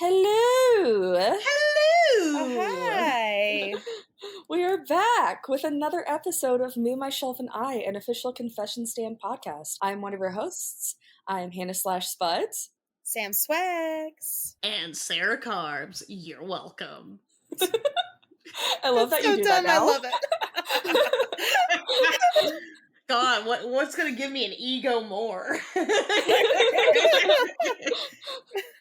Hello! Hello! Hi! We are back with another episode of Me, Myself, and I, an official confession stand podcast. I'm one of your hosts. I'm Hannah/Spuds. Sam Swags. And Sarah Carbs, you're welcome. I love that so you do dumb, that now. I love it. God, what's gonna give me an ego more?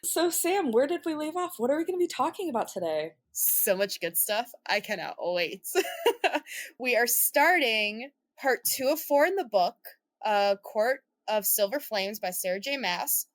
So, Sam, where did we leave off? What are we going to be talking about today? So much good stuff. I cannot wait. We are starting part 2 of 4 in the book, Court of Silver Flames by Sarah J. Maas.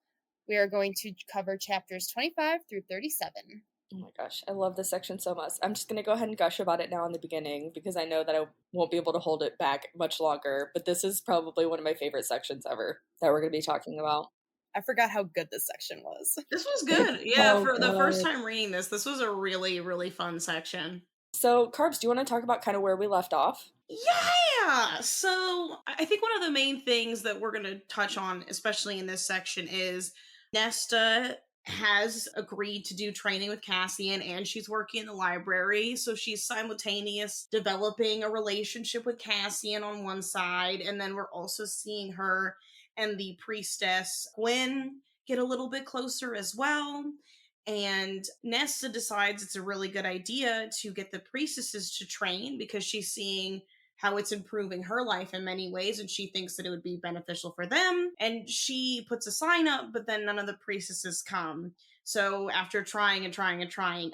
We are going to cover chapters 25 through 37. Oh my gosh, I love this section so much. I'm just going to go ahead and gush about it now in the beginning because I know that I won't be able to hold it back much longer, but this is probably one of my favorite sections ever that we're going to be talking about. I forgot how good this section was. This was good. Yeah, Oh, for the God. first time reading this was a really, really fun section. So, Carbs, do you want to talk about kind of where we left off? Yeah! So, I think one of the main things that we're going to touch on, especially in this section, is Nesta has agreed to do training with Cassian, and she's working in the library, so she's simultaneous developing a relationship with Cassian on one side, and then we're also seeing her and the priestess Gwen get a little bit closer as well. And Nesta decides it's a really good idea to get the priestesses to train because she's seeing how it's improving her life in many ways, and she thinks that it would be beneficial for them. And she puts a sign up, but then none of the priestesses come. So after trying,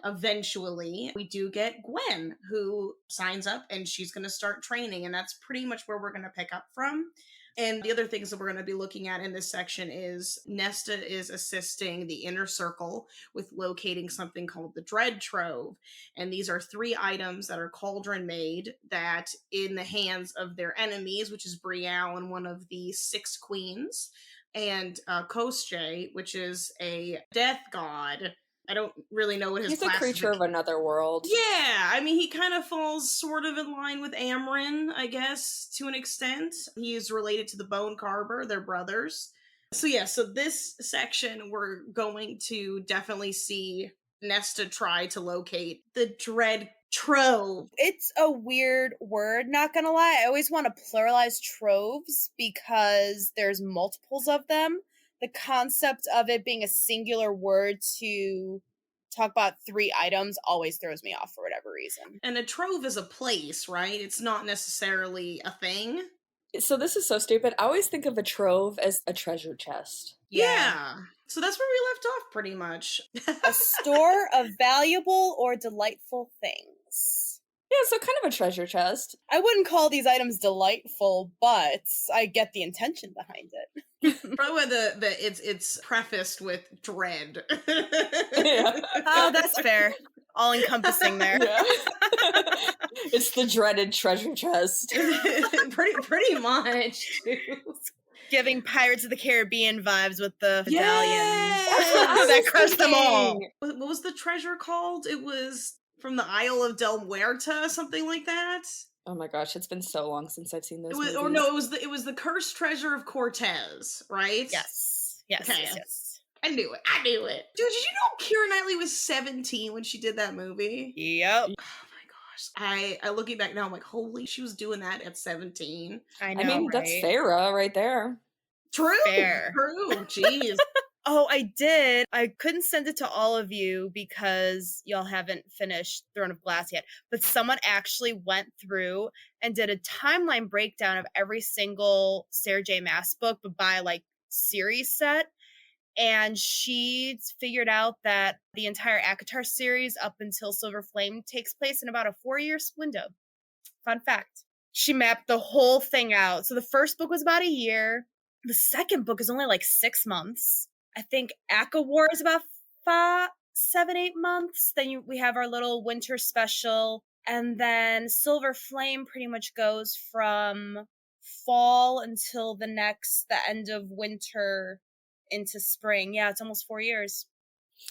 eventually we do get Gwen, who signs up and she's going to start training, and that's pretty much where we're going to pick up from. And the other things that we're going to be looking at in this section is Nesta is assisting the Inner Circle with locating something called the Dread Trove. And these are 3 items that are cauldron made that in the hands of their enemies, which is Brielle and one of the 6 queens, and ACOSF, which is a death god. I don't really know what his He's a creature of another world. Yeah, I mean, he kind of falls sort of in line with Amryn, I guess, to an extent. He is related to the Bone Carver, they're brothers. So yeah, so this section, we're going to definitely see Nesta try to locate the Dread Trove. It's a weird word, not gonna lie. I always want to pluralize troves because there's multiples of them. The concept of it being a singular word to talk about 3 items always throws me off for whatever reason. And a trove is a place, right? It's not necessarily a thing. So this is so stupid. I always think of a trove as a treasure chest. Yeah. So that's where we left off, pretty much. A store of valuable or delightful things. Yeah, so kind of a treasure chest. I wouldn't call these items delightful, but I get the intention behind it. Probably it's prefaced with dread. Yeah. Oh, that's fair. All encompassing there. Yeah. It's the dreaded treasure chest. pretty much. Giving Pirates of the Caribbean vibes with the Yes! medallions. That crushed them all. What was the treasure called? It was from the Isle of Del Muerta, something like that. Oh my gosh, it's been so long since I've seen those movies. It was the cursed treasure of Cortez, right? Yes. Okay. Yes. I knew it. Dude, did you know Keira Knightley was 17 when she did that movie? Yep. Oh my gosh. I looking back now, I'm like, holy, she was doing that at 17. I know, I mean, right? that's Farrah right there. True. Fair. True. Jeez. Oh, I did. I couldn't send it to all of you because y'all haven't finished Throne of Glass yet. But someone actually went through and did a timeline breakdown of every single Sarah J. Maas book, but by like series set. And she figured out that the entire ACOTAR series up until Silver Flame takes place in about a 4-year window. Fun fact. She mapped the whole thing out. So the first book was about a year. The second book is only like 6 months. I think ACO War is about 7, 8 months. Then we have our little winter special. And then Silver Flame pretty much goes from fall until the end of winter into spring. Yeah, it's almost 4 years.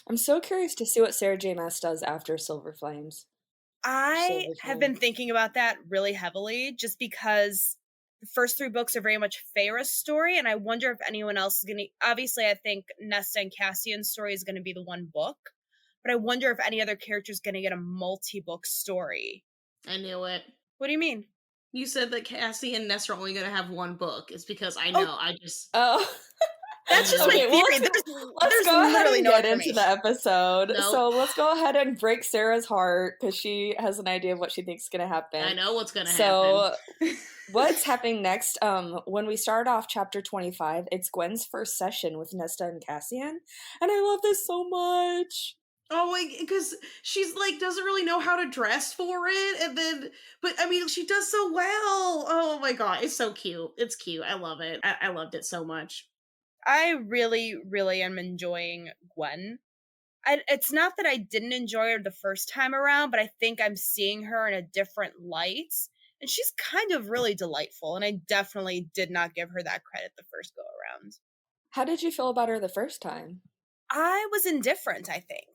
I'm so curious to see what Sarah J. Maas does after Silver Flames. I have been thinking about that really heavily just because the first 3 books are very much Farah's story, and I wonder if anyone else is going to... Obviously, I think Nesta and Cassian's story is going to be the one book, but I wonder if any other character is going to get a multi-book story. I knew it. What do you mean? You said that Cassie and Ness are only going to have one book. It's because I Oh. know. I just. Oh. That's just Okay, my well, theory. let's There's go ahead literally and no get into information. the episode. Nope. So let's go ahead and break Sarah's heart because she has an idea of what she thinks is going to happen. I know what's going to So happen. what's happening next? When we start off chapter 25, it's Gwen's first session with Nesta and Cassian, and I love this so much. Oh, because she's like doesn't really know how to dress for it, and then, but I mean, she does so well. Oh my god, it's so cute. It's cute. I love it. I loved it so much. I really, really am enjoying Gwen. It's not that I didn't enjoy her the first time around, but I think I'm seeing her in a different light. And she's kind of really delightful, and I definitely did not give her that credit the first go around. How did you feel about her the first time? I was indifferent, I think.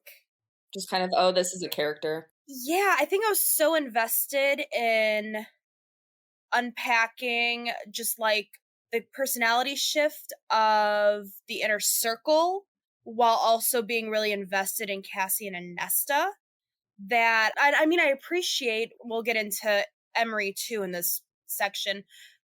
Just kind of, oh, this is a character. Yeah, I think I was so invested in unpacking just like the personality shift of the inner circle while also being really invested in Cassian and Nesta that I mean I appreciate, we'll get into Emery too in this section,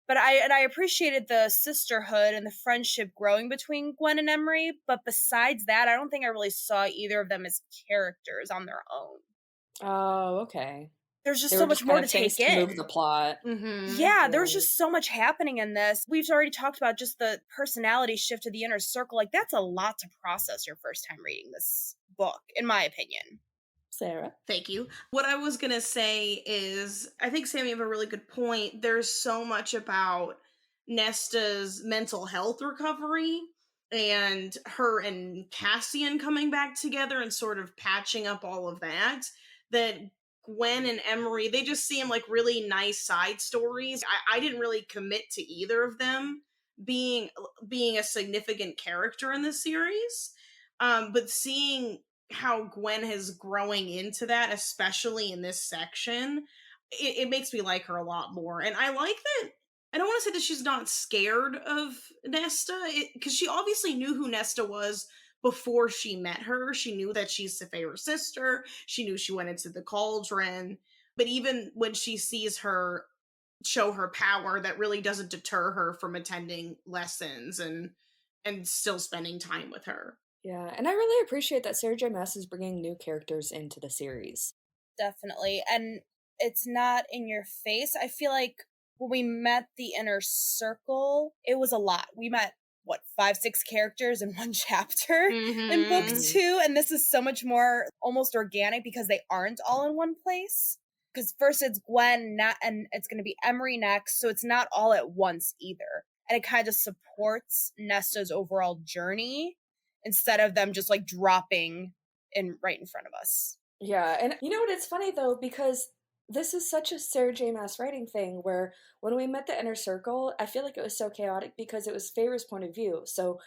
but I appreciated the sisterhood and the friendship growing between Gwen and Emery, but besides that I don't think I really saw either of them as characters on their own. Oh, okay. There's just They so were much just more kind to of things take to in. move the plot. Mm-hmm. Yeah, there's just so much happening in this. We've already talked about just the personality shift of the inner circle. Like, that's a lot to process your first time reading this book, in my opinion. Sarah? Thank you. What I was going to say is, I think, Sammy, you have a really good point. There's so much about Nesta's mental health recovery and her and Cassian coming back together and sort of patching up all of that, that Gwen and Emery, they just seem like really nice side stories. I didn't really commit to either of them being a significant character in this series. But seeing how Gwen is growing into that, especially in this section, it makes me like her a lot more. And I like that. I don't want to say that she's not scared of Nesta, because she obviously knew who Nesta was before she met her. She knew that she's Saphira's sister. She knew she went into the cauldron. But even when she sees her show her power, that really doesn't deter her from attending lessons and still spending time with her. Yeah, and I really appreciate that Sarah J. Maas is bringing new characters into the series. Definitely. And it's not in your face. I feel like when we met the inner circle, it was a lot. We met, 5-6 characters in one chapter in book 2, and this is so much more almost organic because they aren't all in one place. Because first it's Gwen, and it's going to be Emery next, so it's not all at once either. And it kind of supports Nesta's overall journey instead of them just like dropping in right in front of us. Yeah, and you know what? It's funny though, because this is such a Sarah J. Maas writing thing where when we met the inner circle, I feel like it was so chaotic because it was Feyre's point of view. So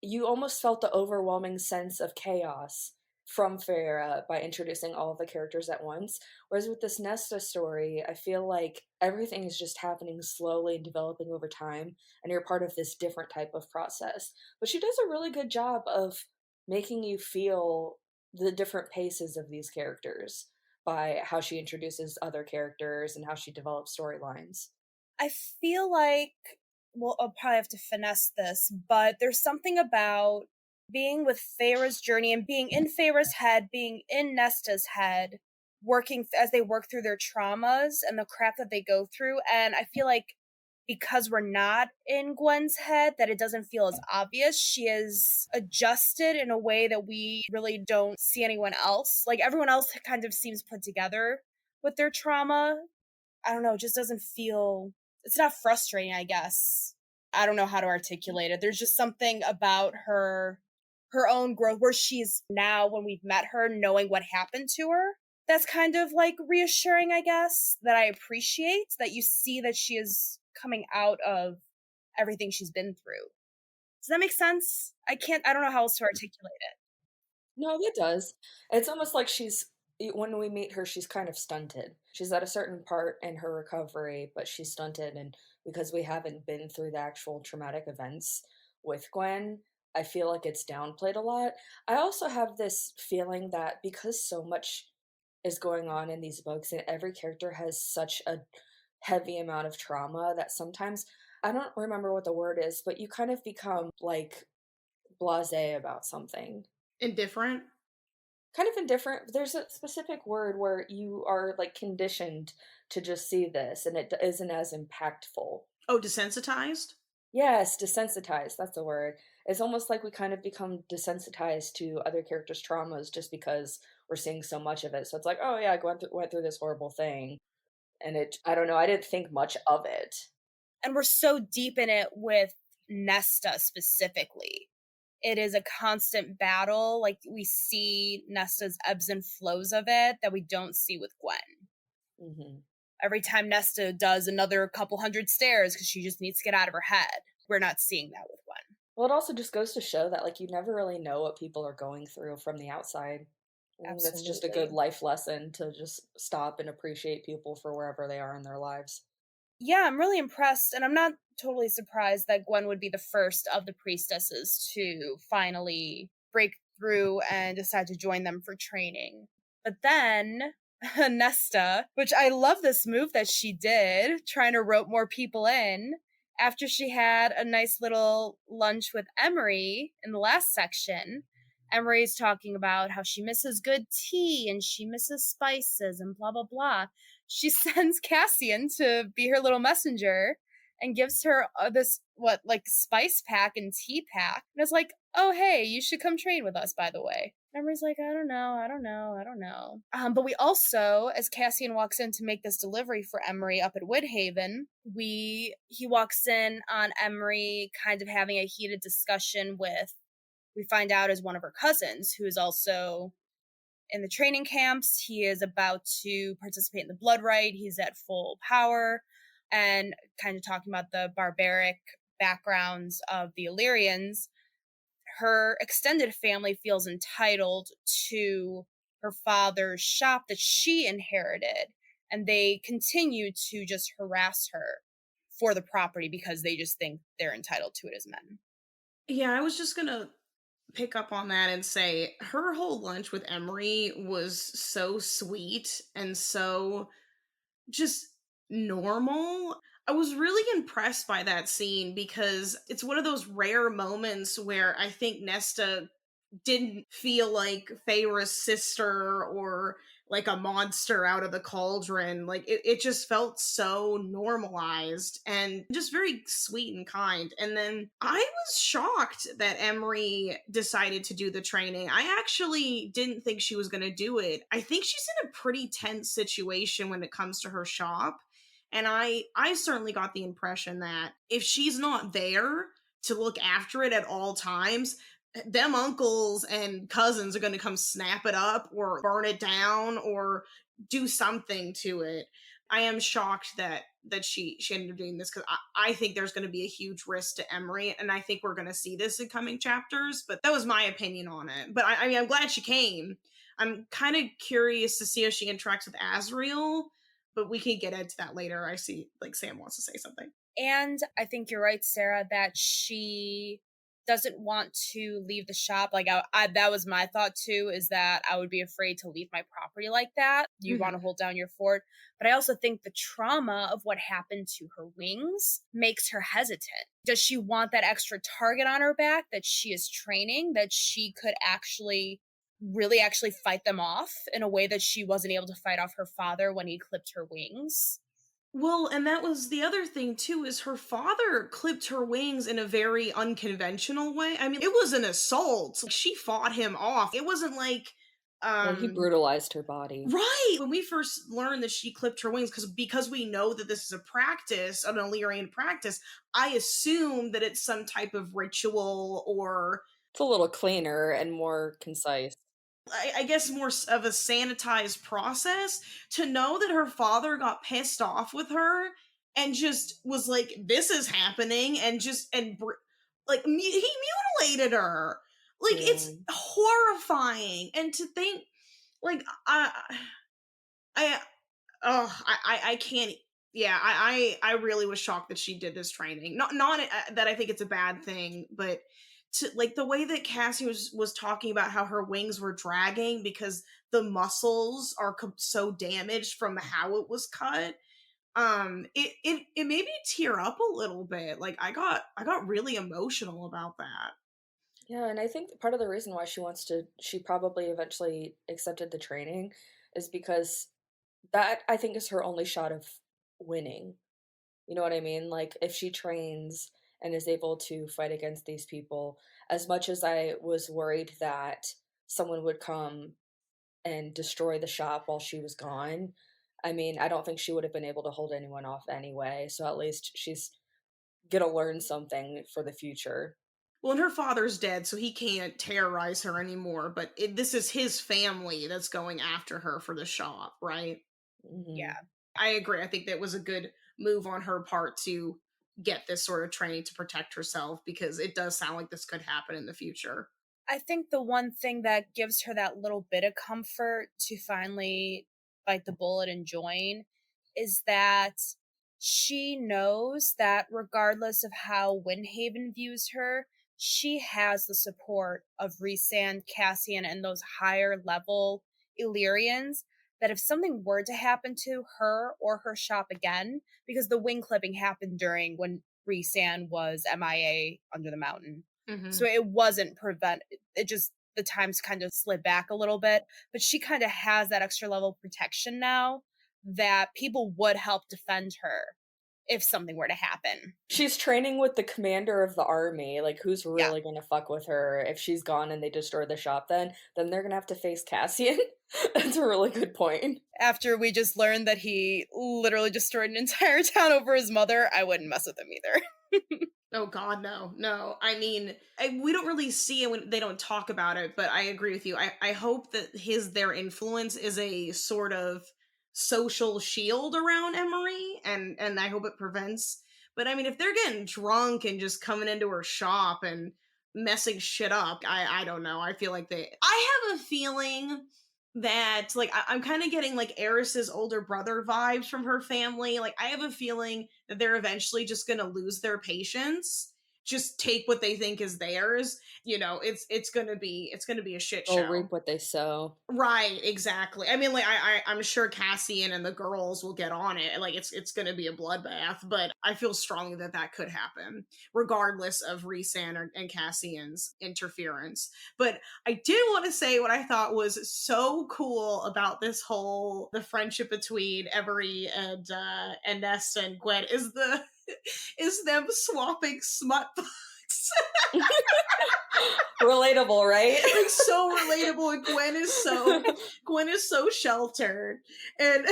you almost felt the overwhelming sense of chaos from Feyre by introducing all of the characters at once. Whereas with this Nesta story, I feel like everything is just happening slowly and developing over time, and you're part of this different type of process. But she does a really good job of making you feel the different paces of these characters by how she introduces other characters and how she develops storylines. I feel like, well, I'll probably have to finesse this, but there's something about being with Feyre's journey and being in Feyre's head, being in Nesta's head, working as they work through their traumas and the crap that they go through. And I feel like because we're not in Gwen's head, that it doesn't feel as obvious. She is adjusted in a way that we really don't see anyone else. Like, everyone else kind of seems put together with their trauma. I don't know, it just doesn't feel, it's not frustrating, I guess. I don't know how to articulate it. There's just something about her own growth where she's now, when we've met her, knowing what happened to her. That's kind of like reassuring, I guess, that I appreciate, that you see that she is coming out of everything she's been through. Does that make sense? I don't know how else to articulate it. No, it does. It's almost like when we meet her, she's kind of stunted. She's at a certain part in her recovery, but she's stunted. And because we haven't been through the actual traumatic events with Gwen, I feel like it's downplayed a lot. I also have this feeling that because so much is going on in these books and every character has such a heavy amount of trauma that sometimes I don't remember what the word is, but you kind of become like blasé about something. Indifferent. Kind of indifferent. There's a specific word where you are like conditioned to just see this and it isn't as impactful. Oh, desensitized? Yes, desensitized, that's a word. It's almost like we kind of become desensitized to other characters' traumas just because we're seeing so much of it. So it's like, oh yeah, I went through this horrible thing. And I don't know, I didn't think much of it. And we're so deep in it with Nesta specifically. It is a constant battle. Like, we see Nesta's ebbs and flows of it that we don't see with Gwen. Hmm. Every time Nesta does another couple hundred stairs because she just needs to get out of her head, we're not seeing that with Gwen. Well, it also just goes to show that, like, you never really know what people are going through from the outside. I think that's just a good Absolutely. life lesson to just stop and appreciate people for wherever they are in their lives. Yeah, I'm really impressed, and I'm not totally surprised that Gwen would be the first of the priestesses to finally break through and decide to join them for training. But then Nesta, which I love this move that she did, trying to rope more people in after she had a nice little lunch with Emery in the last section. Emery's talking about how she misses good tea and she misses spices and blah, blah, blah. She sends Cassian to be her little messenger and gives her this, spice pack and tea pack. And it's like, oh, hey, you should come train with us, by the way. Emery's like, I don't know. But we also, as Cassian walks in to make this delivery for Emery up at Woodhaven, he walks in on Emery kind of having a heated discussion with, we find out, is one of her cousins, who is also in the training camps. He is about to participate in the Blood Rite. He's at full power, and kind of talking about the barbaric backgrounds of the Illyrians. Her extended family feels entitled to her father's shop that she inherited, and they continue to just harass her for the property because they just think they're entitled to it as men. Yeah, I was just gonna pick up on that and say her whole lunch with Emery was so sweet and so just normal. I was really impressed by that scene because it's one of those rare moments where I think Nesta didn't feel like Feyre's sister or like a monster out of the cauldron. Like it just felt so normalized and just very sweet and kind. And then I was shocked that Emery decided to do the training. I actually didn't think she was going to do it. I think she's in a pretty tense situation when it comes to her shop. And I certainly got the impression that if she's not there to look after it at all times, them uncles and cousins are going to come snap it up or burn it down or do something to it. I am shocked that she ended up doing this because I think there's going to be a huge risk to Emery, and I think we're going to see this in coming chapters. But that was my opinion on it. But I mean, I'm glad she came. I'm kind of curious to see how she interacts with Azriel, but we can get into that later. I see, like, Sam wants to say something. And I think you're right, Sarah, that she doesn't want to leave the shop. Like, I that was my thought too, is that I would be afraid to leave my property like that. You want to hold down your fort. But I also think the trauma of what happened to her wings makes her hesitant. Does she want that extra target on her back that she is training, that she could really actually fight them off in a way that she wasn't able to fight off her father when he clipped her wings? Well, and that was the other thing too, is her father clipped her wings in a very unconventional way. I mean, it was an assault. She fought him off. It wasn't like Well, he brutalized her body. right. When we first learned that she clipped her wings, because we know that this is a practice, an Illyrian practice, I assume that it's some type of ritual or It's a little cleaner and more concise. I guess more of a sanitized process. To know that her father got pissed off with her and just was like, this is happening, and like he mutilated her. Like, it's horrifying. And to think, like, I can't. Yeah, I really was shocked that she did this training. Not that I think it's a bad thing, but like the way that Cassie was talking about how her wings were dragging because the muscles are so damaged from how it was cut. It made me tear up a little bit. Like I got really emotional about that. Yeah, and I think part of the reason why she probably eventually accepted the training is because that, I think, is her only shot of winning. You know what I mean? Like, if she trains and is able to fight against these people, as much as I was worried that someone would come and destroy the shop while she was gone, I mean, I don't think she would have been able to hold anyone off anyway. So at least she's gonna learn something for the future. Well, and her father's dead, so he can't terrorize her anymore. But this is his family that's going after her for the shop, right? Hmm. Yeah. I agree. I think that was a good move on her part to get this sort of training to protect herself, because it does sound like this could happen in the future. I think the one thing that gives her that little bit of comfort to finally bite the bullet and join is that she knows that regardless of how Windhaven views her, she has the support of Rhysand, Cassian, and those higher level Illyrians, that if something were to happen to her or her shop again, because the wing clipping happened during when Rhysand was MIA under the mountain. So it wasn't it just, the times kind of slid back a little bit, but she kind of has that extra level of protection now that people would help defend her if something were to happen. She's training with the commander of the army. Like, who's Yeah. really gonna fuck with her if she's gone and they destroy the shop? Then they're gonna have to face Cassian. That's a really good point. After we just learned that he literally destroyed an entire town over his mother, I wouldn't mess with him either. Oh God, no. I mean, we don't really see it when they don't talk about it, but I agree with you. I hope that their influence is a sort of social shield around Emery, and I hope it prevents. But I mean, if they're getting drunk and just coming into her shop and messing shit up, I don't know. I feel like I have a feeling that, like, I'm kind of getting like Eris's older brother vibes from her family. Like, I have a feeling that they're eventually just gonna lose their patience, just take what they think is theirs. It's gonna be a shit They'll show. reap what they sow. Right, exactly. I mean, like, I'm sure Cassian and the girls will get on it. Like, it's gonna be a bloodbath, but I feel strongly that could happen, regardless of Rhysand and Cassian's interference. But I did want to say what I thought was so cool about the friendship between Emery and Nesta and Gwen is them swapping smut books. Relatable, right? Like, so relatable. And Gwen is so sheltered, and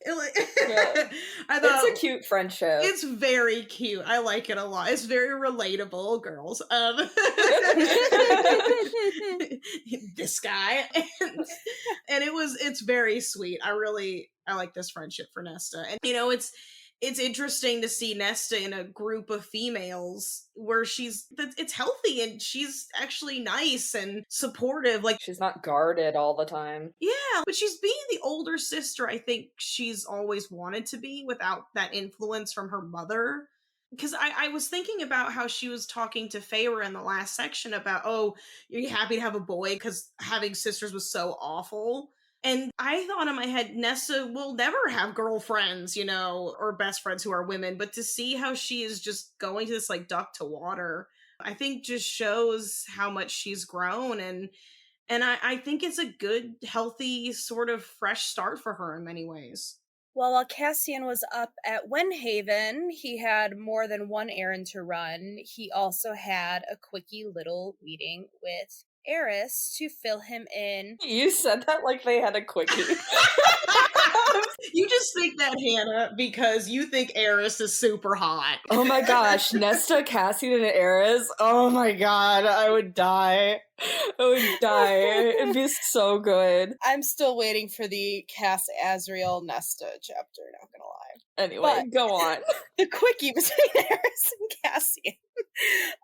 Yeah. I thought It's a cute friendship. it's very cute. I like it a lot. It's very relatable, girls. This guy, and it's very sweet. I like this friendship for Nesta, and it's interesting to see Nesta in a group of females where it's healthy and she's actually nice and supportive. Like, She's not guarded all the time. yeah, but she's being the older sister I think she's always wanted to be, without that influence from her mother. Because I was thinking about how she was talking to Feyre in the last section about, oh, you're happy to have a boy because having sisters was so awful. And I thought in my head, Nessa will never have girlfriends, or best friends who are women. But to see how she is just going to this, like, duck to water, I think just shows how much she's grown. And I think it's a good, healthy, sort of fresh start for her in many ways. Well, while Cassian was up at Windhaven, he had more than one errand to run. He also had a quickie little meeting with Eris to fill him in. You said that like they had a quickie. You just think that, Hannah, because you think Eris is super hot. Oh my gosh, Nesta, Cassian, and Eris. Oh my god, I would die. I would die. It'd be so good. I'm still waiting for the Cass Azriel Nesta chapter, not gonna lie. Anyway, go on. The quickie between Eris and Cassian.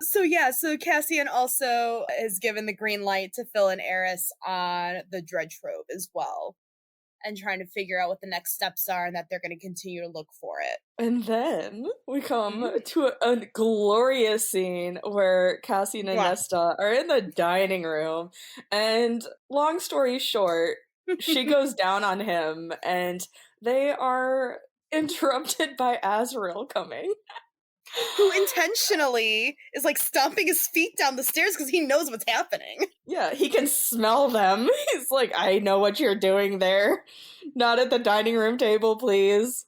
So Cassian also is given the green light to fill in Eris on the Dredge Robe as well. and trying to figure out what the next steps are and that they're going to continue to look for it. And then we come to a glorious scene where Cassian and Wow. Nesta are in the dining room, and long story short, she goes down on him, and they are interrupted by Azrael coming. Who intentionally is like stomping his feet down the stairs because he knows what's happening. Yeah, he can smell them. He's like, I know what you're doing there. Not at the dining room table, please.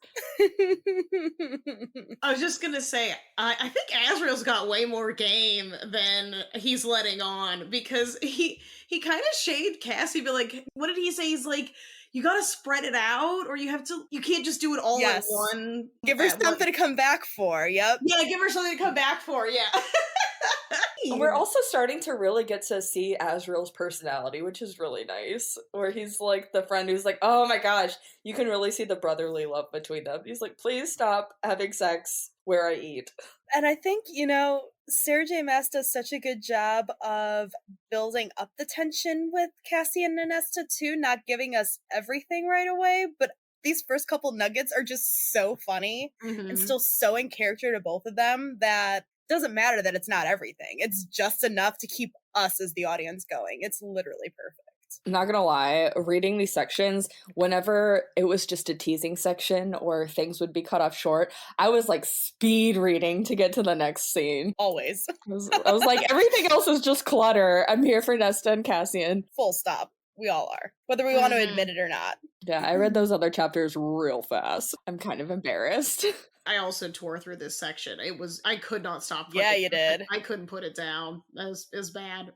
I was just gonna say, I think Azrael's got way more game than he's letting on, because he kind of shaded Cassie, but like, what did he say? He's like, you gotta spread it out, or you can't just do it all at one. Give her something to come back for. Yep. Yeah, give her something to come back for. Yeah. We're also starting to really get to see Azrael's personality, which is really nice. Where he's like the friend who's like, oh my gosh, you can really see the brotherly love between them. He's like, please stop having sex where I eat. And I think, Sarah J. Maas does such a good job of building up the tension with Cassie and Nesta too, not giving us everything right away, but these first couple nuggets are just so funny and still so in character to both of them that doesn't matter that it's not everything. It's just enough to keep us as the audience going. It's literally perfect. I'm not gonna lie, reading these sections, whenever it was just a teasing section or things would be cut off short, I was like speed reading to get to the next scene. Always. I was like, everything else is just clutter. I'm here for Nesta and Cassian. Full stop. We all are, whether we want to admit it or not. Yeah, I read those other chapters real fast. I'm kind of embarrassed. I also tore through this section. I could not stop. Yeah, you did. I couldn't put it down. It was bad.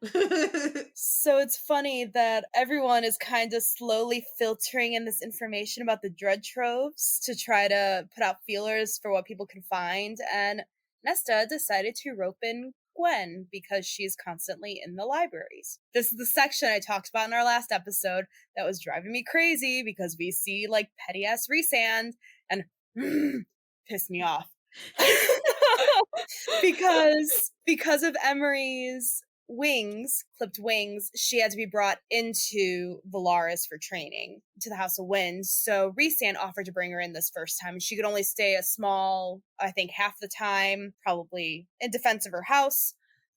So it's funny that everyone is kind of slowly filtering in this information about the dread troves to try to put out feelers for what people can find. And Nesta decided to rope in Gwen because she's constantly in the libraries. This is the section I talked about in our last episode that was driving me crazy because we see like petty ass Rhysand and pissed me off. because of Emery's clipped wings, she had to be brought into Valaris for training to the House of Wind. So Rhysand offered to bring her in this first time, and she could only stay a small, I think half the time, probably in defense of her house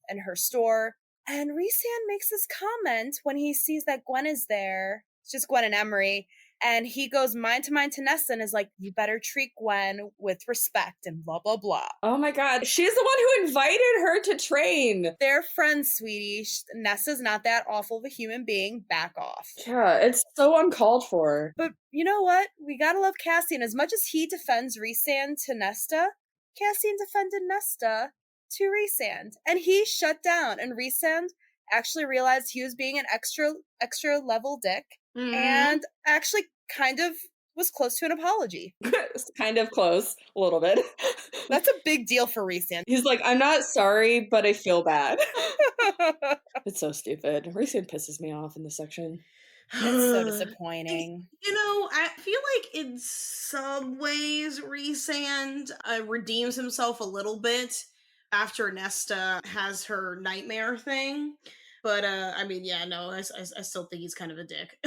and her store. And Rhysand makes this comment when he sees that Gwen is there. It's just Gwen and Emery. And he goes mind to Nesta and is like, you better treat Gwen with respect and blah, blah, blah. Oh my god, she's the one who invited her to train. They're friends, sweetie. Nesta's not that awful of a human being. Back off. Yeah, it's so uncalled for. But you know what? We gotta love Cassian. As much as he defends Rhysand to Nesta, Cassian defended Nesta to Rhysand. And he shut down. And Rhysand actually realized he was being an extra level dick. And actually kind of was close to an apology. It's kind of close, a little bit. That's a big deal for Rhysand. He's like, I'm not sorry, but I feel bad. It's so stupid. Rhysand pisses me off in this section. It's so disappointing. I feel like in some ways Rhysand redeems himself a little bit after Nesta has her nightmare thing. But, I still think he's kind of a dick.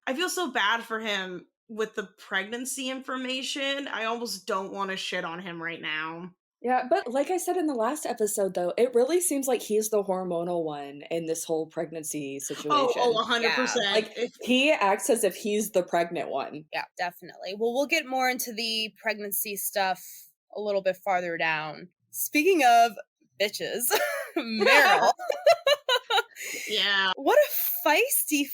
I feel so bad for him with the pregnancy information. I almost don't want to shit on him right now. Yeah, but like I said in the last episode, though, it really seems like he's the hormonal one in this whole pregnancy situation. Oh, 100%. Yeah. Like, he acts as if he's the pregnant one. Yeah, definitely. Well, we'll get more into the pregnancy stuff a little bit farther down. Speaking of bitches, Meryl. Yeah. What a feisty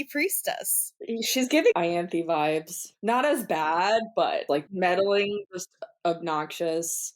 priestess. She's giving Ianthe vibes. Not as bad, but like meddling, just obnoxious,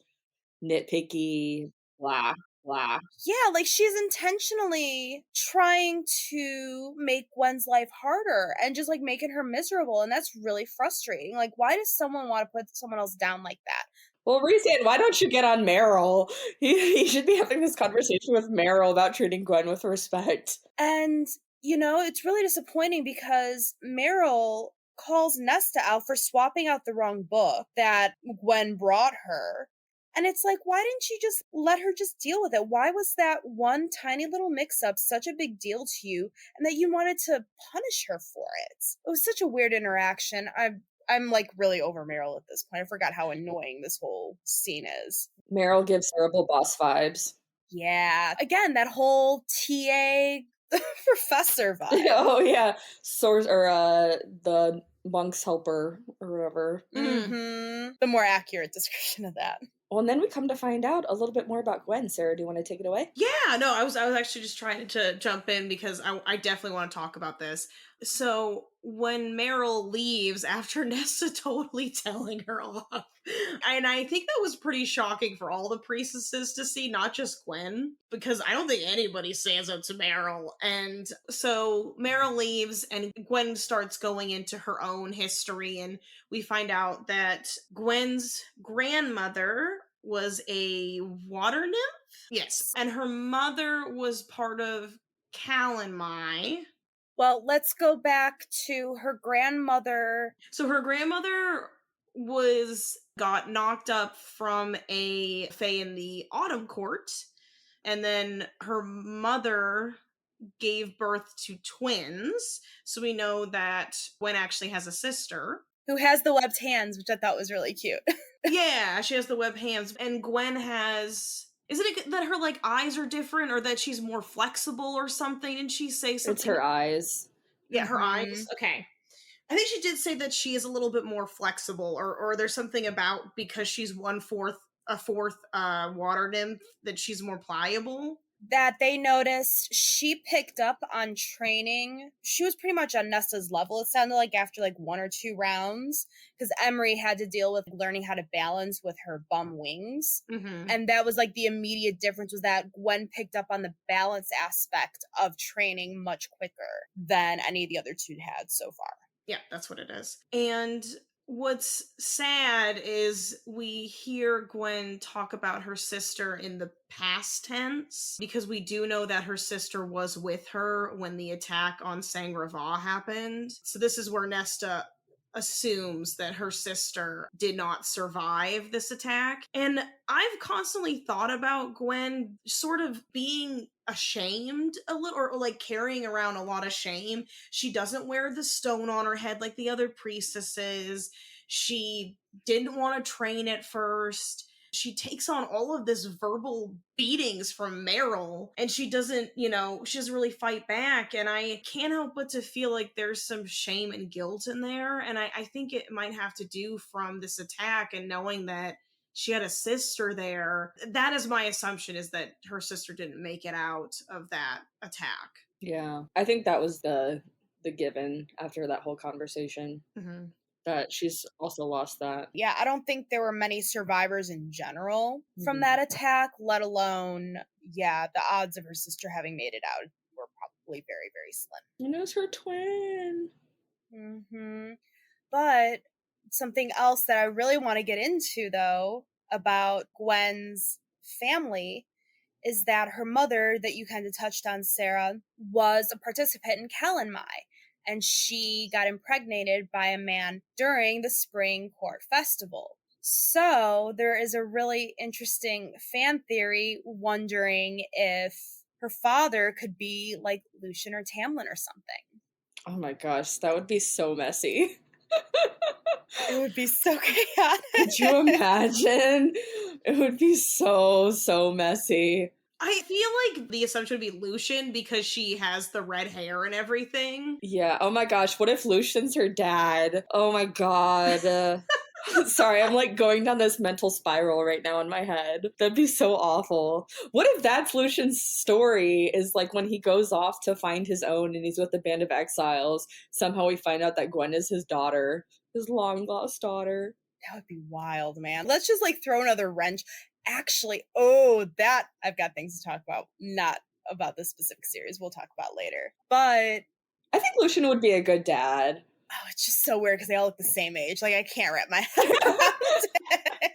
nitpicky, blah, blah. Yeah, like she's intentionally trying to make Gwen's life harder and just like making her miserable. And that's really frustrating. Like, why does someone want to put someone else down like that? Well, Rhysand, why don't you get on Meryl? He should be having this conversation with Meryl about treating Gwen with respect. And, it's really disappointing because Meryl calls Nesta out for swapping out the wrong book that Gwen brought her. And it's like, why didn't you just let her just deal with it? Why was that one tiny little mix-up such a big deal to you, and that you wanted to punish her for it? It was such a weird interaction. I'm like really over Meryl at this point. I forgot how annoying this whole scene is. Meryl gives horrible boss vibes. Yeah. Again, that whole TA professor vibe. Oh yeah, the monk's helper or whatever. The more accurate description of that. Well, and then we come to find out a little bit more about Gwen. Sarah, do you want to take it away? Yeah, no, I was actually just trying to jump in because I definitely want to talk about this. So when Meryl leaves after Nesta totally telling her off, and I think that was pretty shocking for all the priestesses to see, not just Gwen, because I don't think anybody stands up to Meryl. And so Meryl leaves and Gwen starts going into her own history, and we find out that Gwen's grandmother was a water nymph. Yes. And her mother was part of Calanmai. Well, let's go back to her grandmother. So her grandmother got knocked up from a fae in the Autumn Court, and then her mother gave birth to twins. So we know that Gwen actually has a sister. Who has the webbed hands, which I thought was really cute. Yeah, she has the web hands. And Gwen has... Isn't it that her, like, eyes are different, or that she's more flexible or something? Didn't she say something? It's her eyes. Yeah, her eyes. Okay. I think she did say that she is a little bit more flexible, or there's something about, because she's a fourth water nymph, that she's more pliable. That they noticed she picked up on training. She was pretty much on Nesta's level, it sounded like, after like 1 or 2 rounds, because Emery had to deal with learning how to balance with her bum wings. And that was like the immediate difference, was that Gwen picked up on the balance aspect of training much quicker than any of the other 2 had so far. Yeah, that's what it is. And what's sad is we hear Gwen talk about her sister in the past tense, because we do know that her sister was with her when the attack on Sangrava happened. So this is where Nesta assumes that her sister did not survive this attack. And I've constantly thought about Gwen sort of being ashamed a little, or like carrying around a lot of shame. She doesn't wear the stone on her head like the other priestesses. She didn't want to train at first. She takes on all of this verbal beatings from Meryl, and she doesn't really fight back. And I can't help but to feel like there's some shame and guilt in there. And I think it might have to do from this attack and knowing that she had a sister there. That is my assumption, is that her sister didn't make it out of that attack. Yeah. I think that was the given after that whole conversation. That she's also lost that. Yeah, I don't think there were many survivors in general from that attack, let alone, the odds of her sister having made it out were probably very, very slim. And it was her twin. But something else that I really want to get into, though, about Gwen's family is that her mother, that you kind of touched on, Sarah, was a participant in Calanmai. And she got impregnated by a man during the spring court festival. So there is a really interesting fan theory wondering if her father could be like Lucian or Tamlin or something. Oh my gosh, that would be so messy. It would be so chaotic. Could you imagine? It would be so messy. I feel like the assumption would be Lucian because she has the red hair and everything. Yeah. Oh my gosh. What if Lucian's her dad? Oh my god. Sorry, I'm like going down this mental spiral right now in my head. That'd be so awful. What if that's Lucian's story, is like when he goes off to find his own and he's with the band of exiles, somehow we find out that Gwen is his daughter, his long lost daughter. That would be wild, man. Let's just like throw another wrench. Actually, that I've got things to talk about, not about this specific series. We'll talk about later. But I think Lucian would be a good dad. Oh, it's just so weird because they all look the same age. Like, I can't wrap my head around it.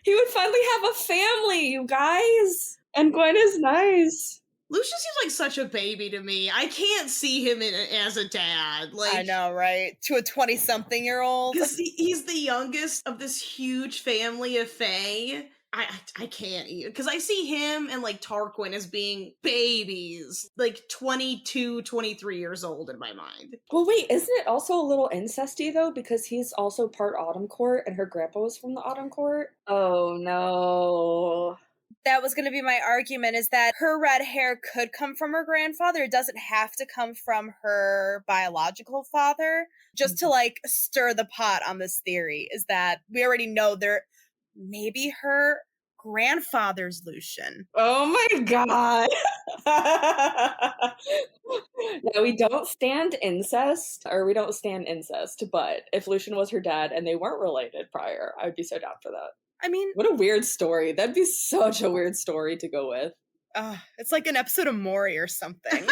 He would finally have a family, you guys. And Gwen is nice. Lucius seems like such a baby to me. I can't see him as a dad. Like, I know, right? To a 20-something-year-old. because he's the youngest of this huge family of Fae. I can't even, because I see him and like Tarquin as being babies, like 22, 23 years old in my mind. Well, wait, isn't it also a little incesty though? Because he's also part Autumn Court and her grandpa was from the Autumn Court? Oh no. That was going to be my argument, is that her red hair could come from her grandfather. It doesn't have to come from her biological father. Just to like stir the pot on this theory, is that we already know maybe her grandfather's Lucian. Oh my god. Yeah, we don't stand incest, but if Lucian was her dad and they weren't related prior, I would be so down for that. I mean, what a weird story. That'd be such a weird story to go with. It's like an episode of Maury or something.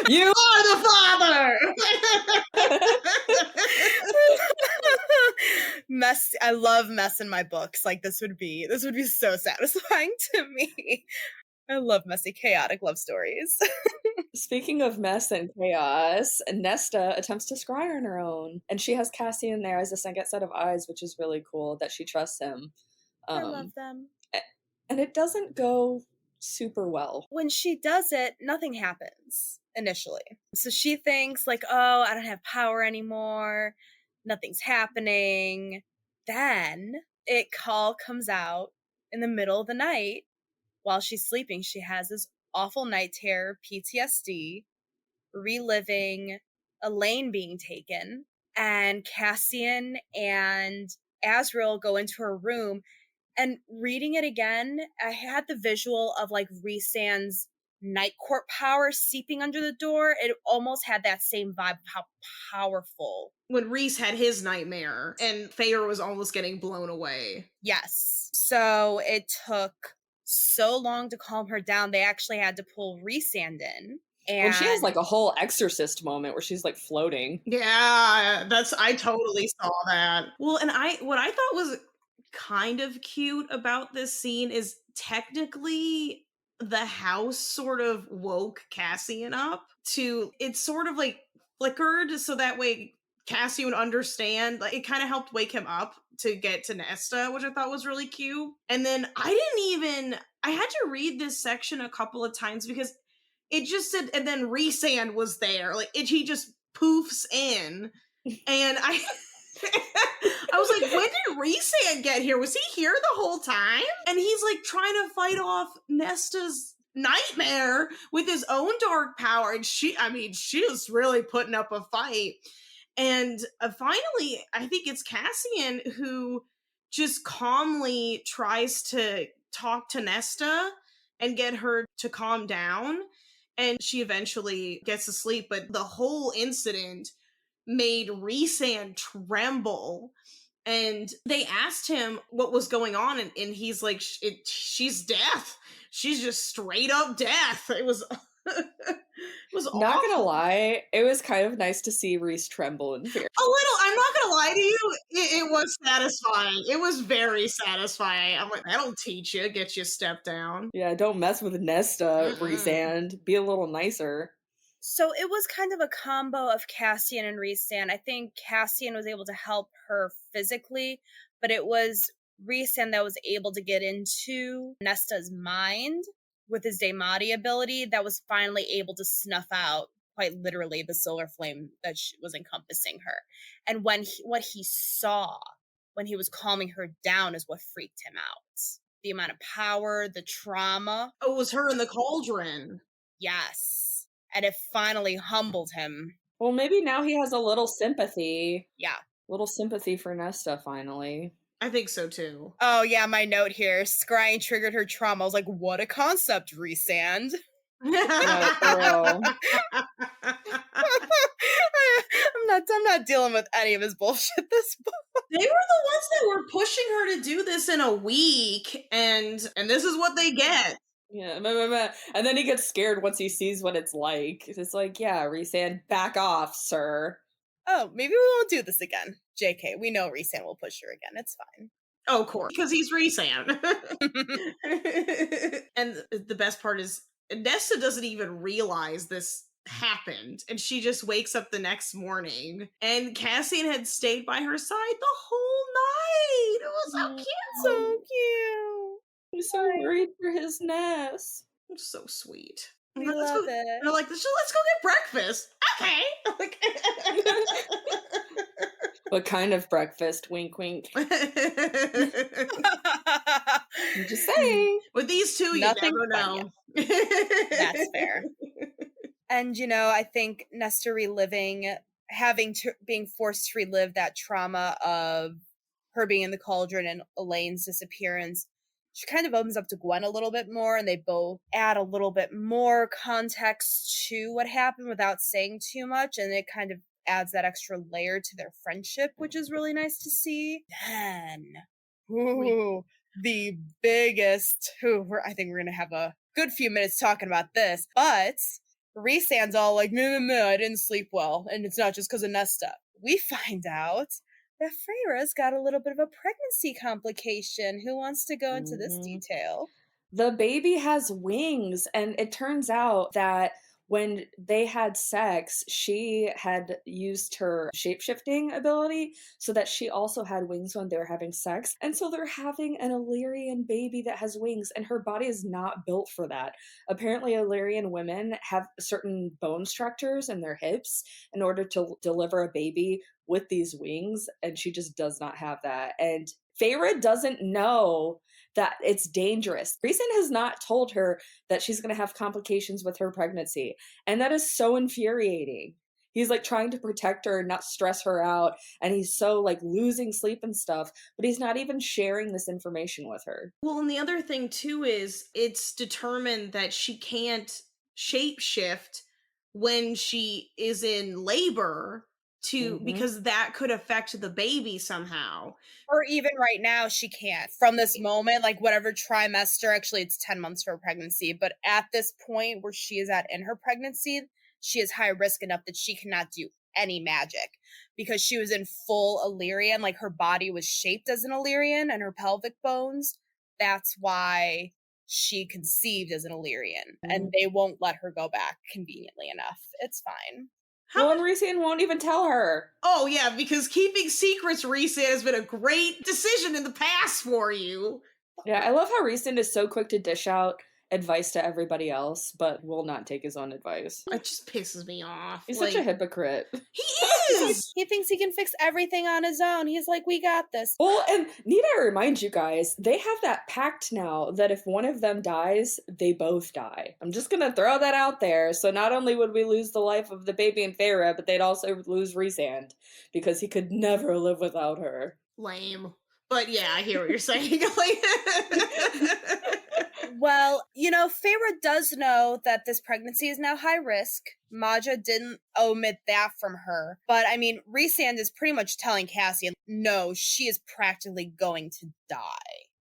You are the father! Mess. I love mess in my books. Like this would be so satisfying to me. I love messy, chaotic love stories. Speaking of mess and chaos, Nesta attempts to scry on her own, and she has Cassian there as a second set of eyes, which is really cool that she trusts him. I love them. And it doesn't go super well. When she does it, nothing happens initially. So she thinks like, oh, I don't have power anymore. Nothing's happening. Then it all comes out in the middle of the night while she's sleeping. She has this awful night terror, PTSD, reliving Elaine being taken, and Cassian and Azrael go into her room. And reading it again, I had the visual of like Rhysand's night court power seeping under the door. It almost had that same vibe of how powerful. When Rhys had his nightmare and Feyre was almost getting blown away. Yes. So it took so long to calm her down. They actually had to pull Rhysand in. And she has like a whole exorcist moment where she's like floating. Yeah, I totally saw that. Well, and what I thought was kind of cute about this scene is technically the house sort of woke Cassian up to, it's sort of like flickered so that way Cassian would understand. Like it kind of helped wake him up to get to Nesta, which I thought was really cute. And then I had to read this section a couple of times because it just said, and then Rhysand was there. Like he just poofs in, and I was like, when did Rhysand get here? Was he here the whole time? And he's like trying to fight off Nesta's nightmare with his own dark power, and she was really putting up a fight. And finally, I think it's Cassian who just calmly tries to talk to Nesta and get her to calm down. And she eventually gets to sleep. But the whole incident made Rhysand tremble. And they asked him what was going on. And he's like, she's death. She's just straight up death. It was... It was not awful. Gonna lie, it was kind of nice to see Rhys tremble in fear. A little. I'm not gonna lie to you, it was satisfying. It was very satisfying. I'm like, that'll teach you, get you step down. Yeah, don't mess with Nesta, Rhysand. Be a little nicer. So it was kind of a combo of Cassian and Rhysand. I think Cassian was able to help her physically, but it was Rhysand that was able to get into Nesta's mind with his Daemati ability, that was finally able to snuff out, quite literally, the solar flame that was encompassing her. And what he saw when he was calming her down is what freaked him out. The amount of power, the trauma. Oh, it was her in the cauldron. Yes. And it finally humbled him. Well, maybe now he has a little sympathy. Yeah. Little sympathy for Nesta, finally. I think so, too. Oh, yeah, my note here. Scrying triggered her trauma. I was like, what a concept, Rhysand. No, I'm not dealing with any of his bullshit this book. They were the ones that were pushing her to do this in a week, and this is what they get. Yeah, and then he gets scared once he sees what it's like. It's like, yeah, Rhysand, back off, sir. Oh, maybe we won't do this again. JK, we know Rhysand will push her again. It's fine. Oh, of course. Because he's Rhysand. And the best part is Nesta doesn't even realize this happened, and she just wakes up the next morning, and Cassian had stayed by her side the whole night. It was so cute. So cute. He's so worried for his nest. It's so sweet. We Let's love go, it. they're like, let's go get breakfast. Okay. Like, What kind of breakfast? Wink, wink. I'm just saying. with these two, you Nothing never but know. That's fair. And, I think Nesta reliving, being forced to relive that trauma of her being in the cauldron and Elaine's disappearance, she kind of opens up to Gwen a little bit more, and they both add a little bit more context to what happened without saying too much, and it kind of adds that extra layer to their friendship, which is really nice to see. Then, the biggest, I think we're going to have a good few minutes talking about this, but Rhysand's all like, no, I didn't sleep well, and it's not just because of Nesta. We find out that Freyra's got a little bit of a pregnancy complication. Who wants to go into this detail? The baby has wings, and it turns out that when they had sex, she had used her shape-shifting ability so that she also had wings when they were having sex. And so they're having an Illyrian baby that has wings, and her body is not built for that. Apparently, Illyrian women have certain bone structures in their hips in order to deliver a baby with these wings, and she just does not have that. And Feyre doesn't know that it's dangerous. Rhysand has not told her that she's going to have complications with her pregnancy. And that is so infuriating. He's like trying to protect her and not stress her out. And he's so like losing sleep and stuff, but he's not even sharing this information with her. Well, and the other thing too is it's determined that she can't shapeshift when she is in labor because that could affect the baby somehow. Or even right now, she can't. From this moment, like whatever trimester, actually it's 10 months for pregnancy, but at this point where she is at in her pregnancy, she is high risk enough that she cannot do any magic because she was in full Illyrian, like her body was shaped as an Illyrian and her pelvic bones. That's why she conceived as an Illyrian, and they won't let her go back conveniently enough. It's fine. Well, and Rhysand won't even tell her. Oh, yeah, because keeping secrets, Rhysand, has been a great decision in the past for you. Yeah, I love how Rhysand is so quick to dish out advice to everybody else, but will not take his own advice. It just pisses me off. He's such a hypocrite. He is! He thinks he can fix everything on his own. He's like, we got this. Well, and need I remind you guys, they have that pact now that if one of them dies, they both die. I'm just gonna throw that out there. So not only would we lose the life of the baby and Feyre, but they'd also lose Rhysand, because he could never live without her. Lame. But yeah, I hear what you're saying. Well, Feyre does know that this pregnancy is now high risk. Maja didn't omit that from her. But, I mean, Rhysand is pretty much telling Cassian, no, she is practically going to die.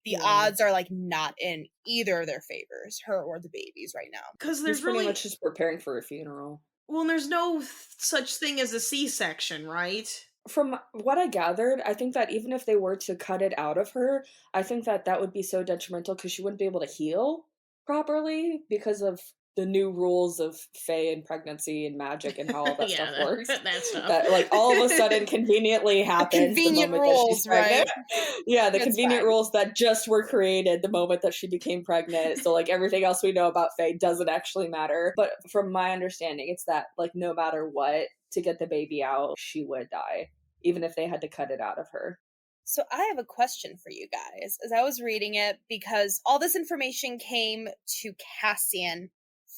The odds are, like, not in either of their favors, her or the babies right now. Because there's pretty much just preparing for a funeral. Well, and there's no such thing as a C-section, right? From what I gathered, I think that even if they were to cut it out of her, I think that that would be so detrimental because she wouldn't be able to heal properly because of the new rules of Fae and pregnancy and magic and how all that stuff works. That stuff. That like all of a sudden conveniently happens Convenient the moment rules, that she's pregnant. right? Yeah, the It's convenient fine. rules that just were created the moment that she became pregnant. So like everything else we know about Fae doesn't actually matter. But from my understanding, it's that like no matter what, to get the baby out, she would die, even if they had to cut it out of her. So I have a question for you guys as I was reading it, because all this information came to Cassian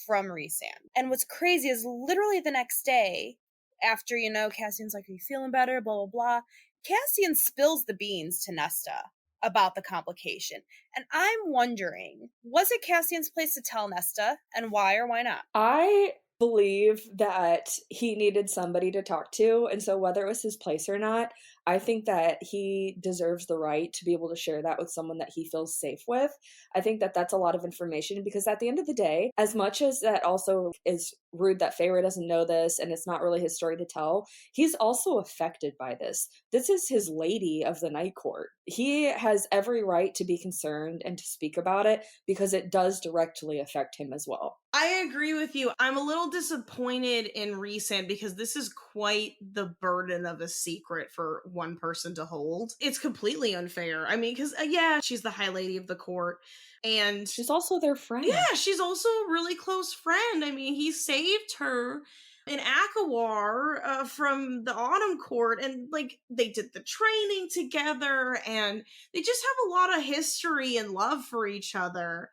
from Rhysand. And what's crazy is literally the next day, after, Cassian's like, are you feeling better? Blah, blah, blah. Cassian spills the beans to Nesta about the complication. And I'm wondering, was it Cassian's place to tell Nesta, and why or why not? I believe that he needed somebody to talk to, and so whether it was his place or not, I think that he deserves the right to be able to share that with someone that he feels safe with. I think that that's a lot of information because at the end of the day, as much as that also is rude that Feyre doesn't know this and it's not really his story to tell, he's also affected by this. This is his lady of the Night Court. He has every right to be concerned and to speak about it because it does directly affect him as well. I agree with you. I'm a little disappointed in Rhysand because this is quite the burden of a secret for one person to hold. It's completely unfair. I mean, because, yeah, she's the High Lady of the court. And she's also their friend. Yeah, she's also a really close friend. I mean, he saved her in Akawar from the Autumn Court, and like they did the training together, and they just have a lot of history and love for each other.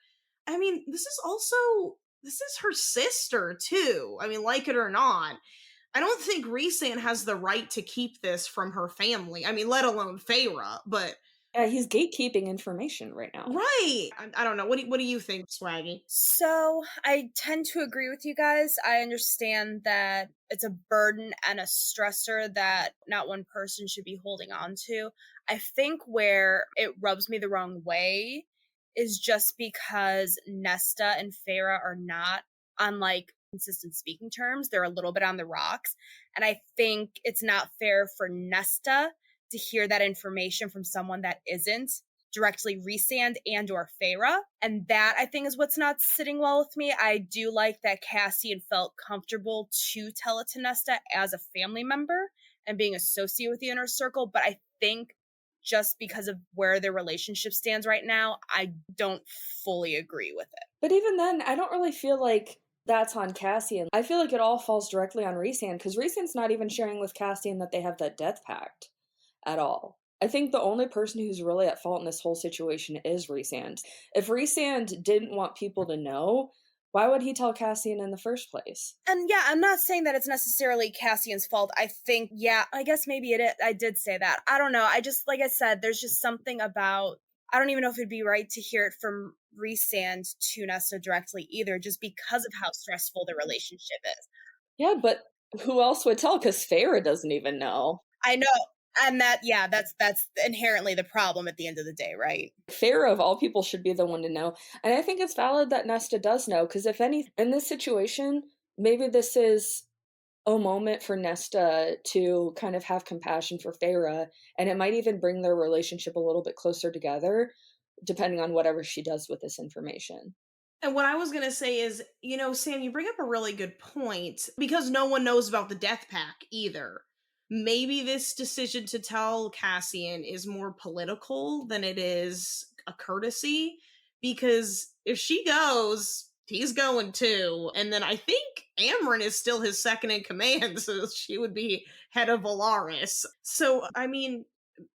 I mean, this is her sister too. I mean, like it or not. I don't think Rhysand has the right to keep this from her family. I mean, let alone Feyre, but yeah, he's gatekeeping information right now. Right. I don't know. What do you think, Swaggy? So I tend to agree with you guys. I understand that it's a burden and a stressor that not one person should be holding on to. I think where it rubs me the wrong way is just because Nesta and Feyre are not on like consistent speaking terms. They're a little bit on the rocks. And I think it's not fair for Nesta to hear that information from someone that isn't directly Rhysand and or Feyre. And that, I think, is what's not sitting well with me. I do like that Cassian felt comfortable to tell it to Nesta as a family member and being associated with the inner circle. But I think just because of where their relationship stands right now, I don't fully agree with it. But even then, I don't really feel like that's on Cassian. I feel like it all falls directly on Rhysand because Rhysand's not even sharing with Cassian that they have that death pact at all. I think the only person who's really at fault in this whole situation is Rhysand. If Rhysand didn't want people to know, why would he tell Cassian in the first place? And yeah, I'm not saying that it's necessarily Cassian's fault. I think, yeah, I guess maybe it is. I did say that. I don't know. I just, like I said, there's just something about, I don't even know if it'd be right to hear it from Rhysand to Nesta directly either, just because of how stressful the relationship is. Yeah, but who else would tell? Because Feyre doesn't even know. I know. And that, yeah, that's inherently the problem at the end of the day, right? Feyre, of all people, should be the one to know. And I think it's valid that Nesta does know, because if any, in this situation, maybe this is a moment for Nesta to kind of have compassion for Feyre, and it might even bring their relationship a little bit closer together, depending on whatever she does with this information. And what I was going to say is, Sam, you bring up a really good point, because no one knows about the death pack either. Maybe this decision to tell Cassian is more political than it is a courtesy, because if she goes, he's going too. And then I think Amryn is still his second in command, so she would be head of Valaris. So, I mean,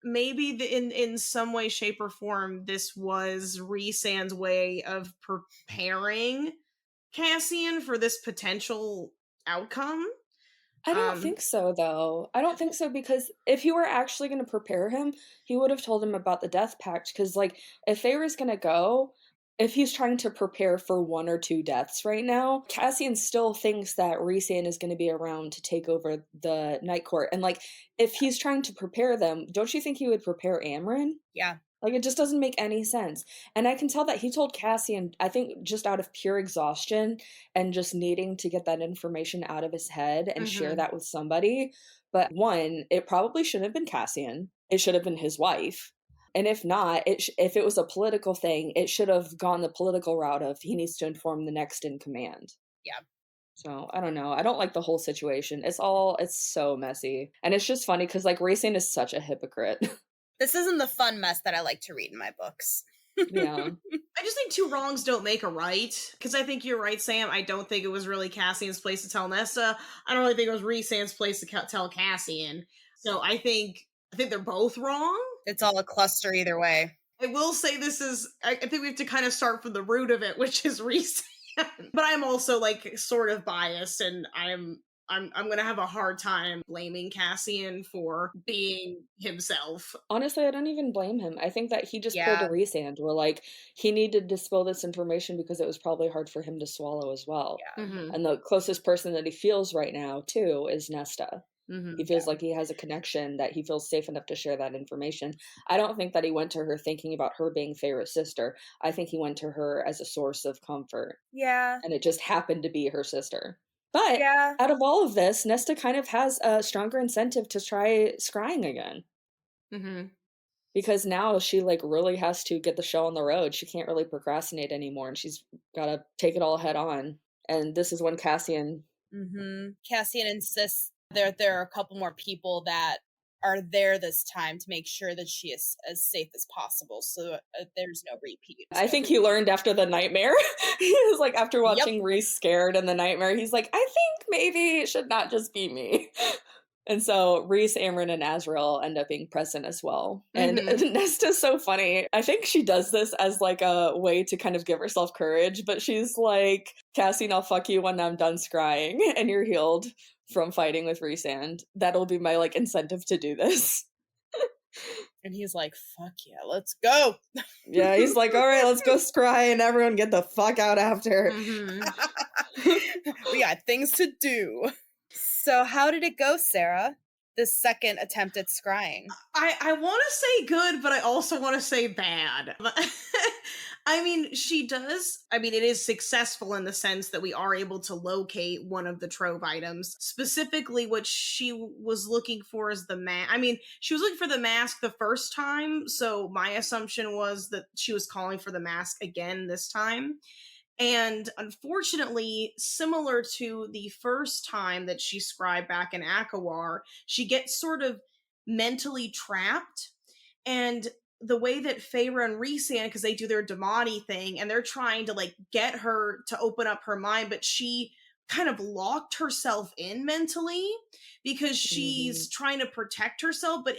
maybe in some way, shape, or form, this was Rhysand's way of preparing Cassian for this potential outcome. I don't think so, though. I don't think so, because if he were actually going to prepare him, he would have told him about the death pact, because, like, if Feyre's going to go, if he's trying to prepare for 1 or 2 deaths right now, Cassian still thinks that Rhysand is going to be around to take over the Night Court. And, like, if he's trying to prepare them, don't you think he would prepare Amryn? Yeah. Like, it just doesn't make any sense. And I can tell that he told Cassian, I think just out of pure exhaustion and just needing to get that information out of his head and share that with somebody. But one, it probably shouldn't have been Cassian. It should have been his wife. And if not, if it was a political thing, it should have gone the political route of he needs to inform the next in command. Yeah. So, I don't know. I don't like the whole situation. It's so messy. And it's just funny because, like, Rhysand is such a hypocrite. This isn't the fun mess that I like to read in my books. Yeah. I just think 2 wrongs don't make a right. Because I think you're right, Sam. I don't think it was really Cassian's place to tell Nesta. I don't really think it was Rhysand's place to tell Cassian. So I think they're both wrong. It's all a cluster either way. I will say I think we have to kind of start from the root of it, which is Rhysand. But I'm also like sort of biased, and I'm gonna have a hard time blaming Cassian for being himself. Honestly, I don't even blame him. I think that he just pulled a Rhysand, where like he needed to spill this information because it was probably hard for him to swallow as well. Yeah. And the closest person that he feels right now too is Nesta. He feels like he has a connection, that he feels safe enough to share that information. I don't think that he went to her thinking about her being Feyre's sister. I think he went to her as a source of comfort, Yeah. and it just happened to be her sister. But Yeah. out of all of this, Nesta kind of has a stronger incentive to try scrying again. Because now she, like, really has to get the show on the road. She can't really procrastinate anymore, and she's gotta take it all head on. And this is when Cassian Cassian insists there are a couple more people that are there this time to make sure that she is as safe as possible, so there's no repeat. I think he learned after the nightmare. He was like, after watching Reese scared in the nightmare, he's like, I think maybe it should not just be me. And so Reese, Amryn, and Azrael end up being present as well. And Nesta's so funny. I think she does this as like a way to kind of give herself courage, but she's like, Cassian, I'll fuck you when I'm done scrying and you're healed from fighting with Reese, and that'll be my like incentive to do this. And he's like, fuck yeah, let's go. Yeah, he's like, all right, let's go scry and everyone get the fuck out after. We got things to do. So how did it go, Sarah? The second attempt at scrying. I want to say good, but I also want to say bad. I mean, she does. I mean, it is successful in the sense that we are able to locate one of the trove items. Specifically, what she was looking for is the mask. I mean, she was looking for the mask the first time, so my assumption was that she was calling for the mask again this time. And unfortunately, similar to the first time that she scribed back in Akawar, she gets sort of mentally trapped. And the way that Feyre and Rhysand, because they do their Damani thing, and they're trying to like get her to open up her mind, but she kind of locked herself in mentally because she's trying to protect herself, but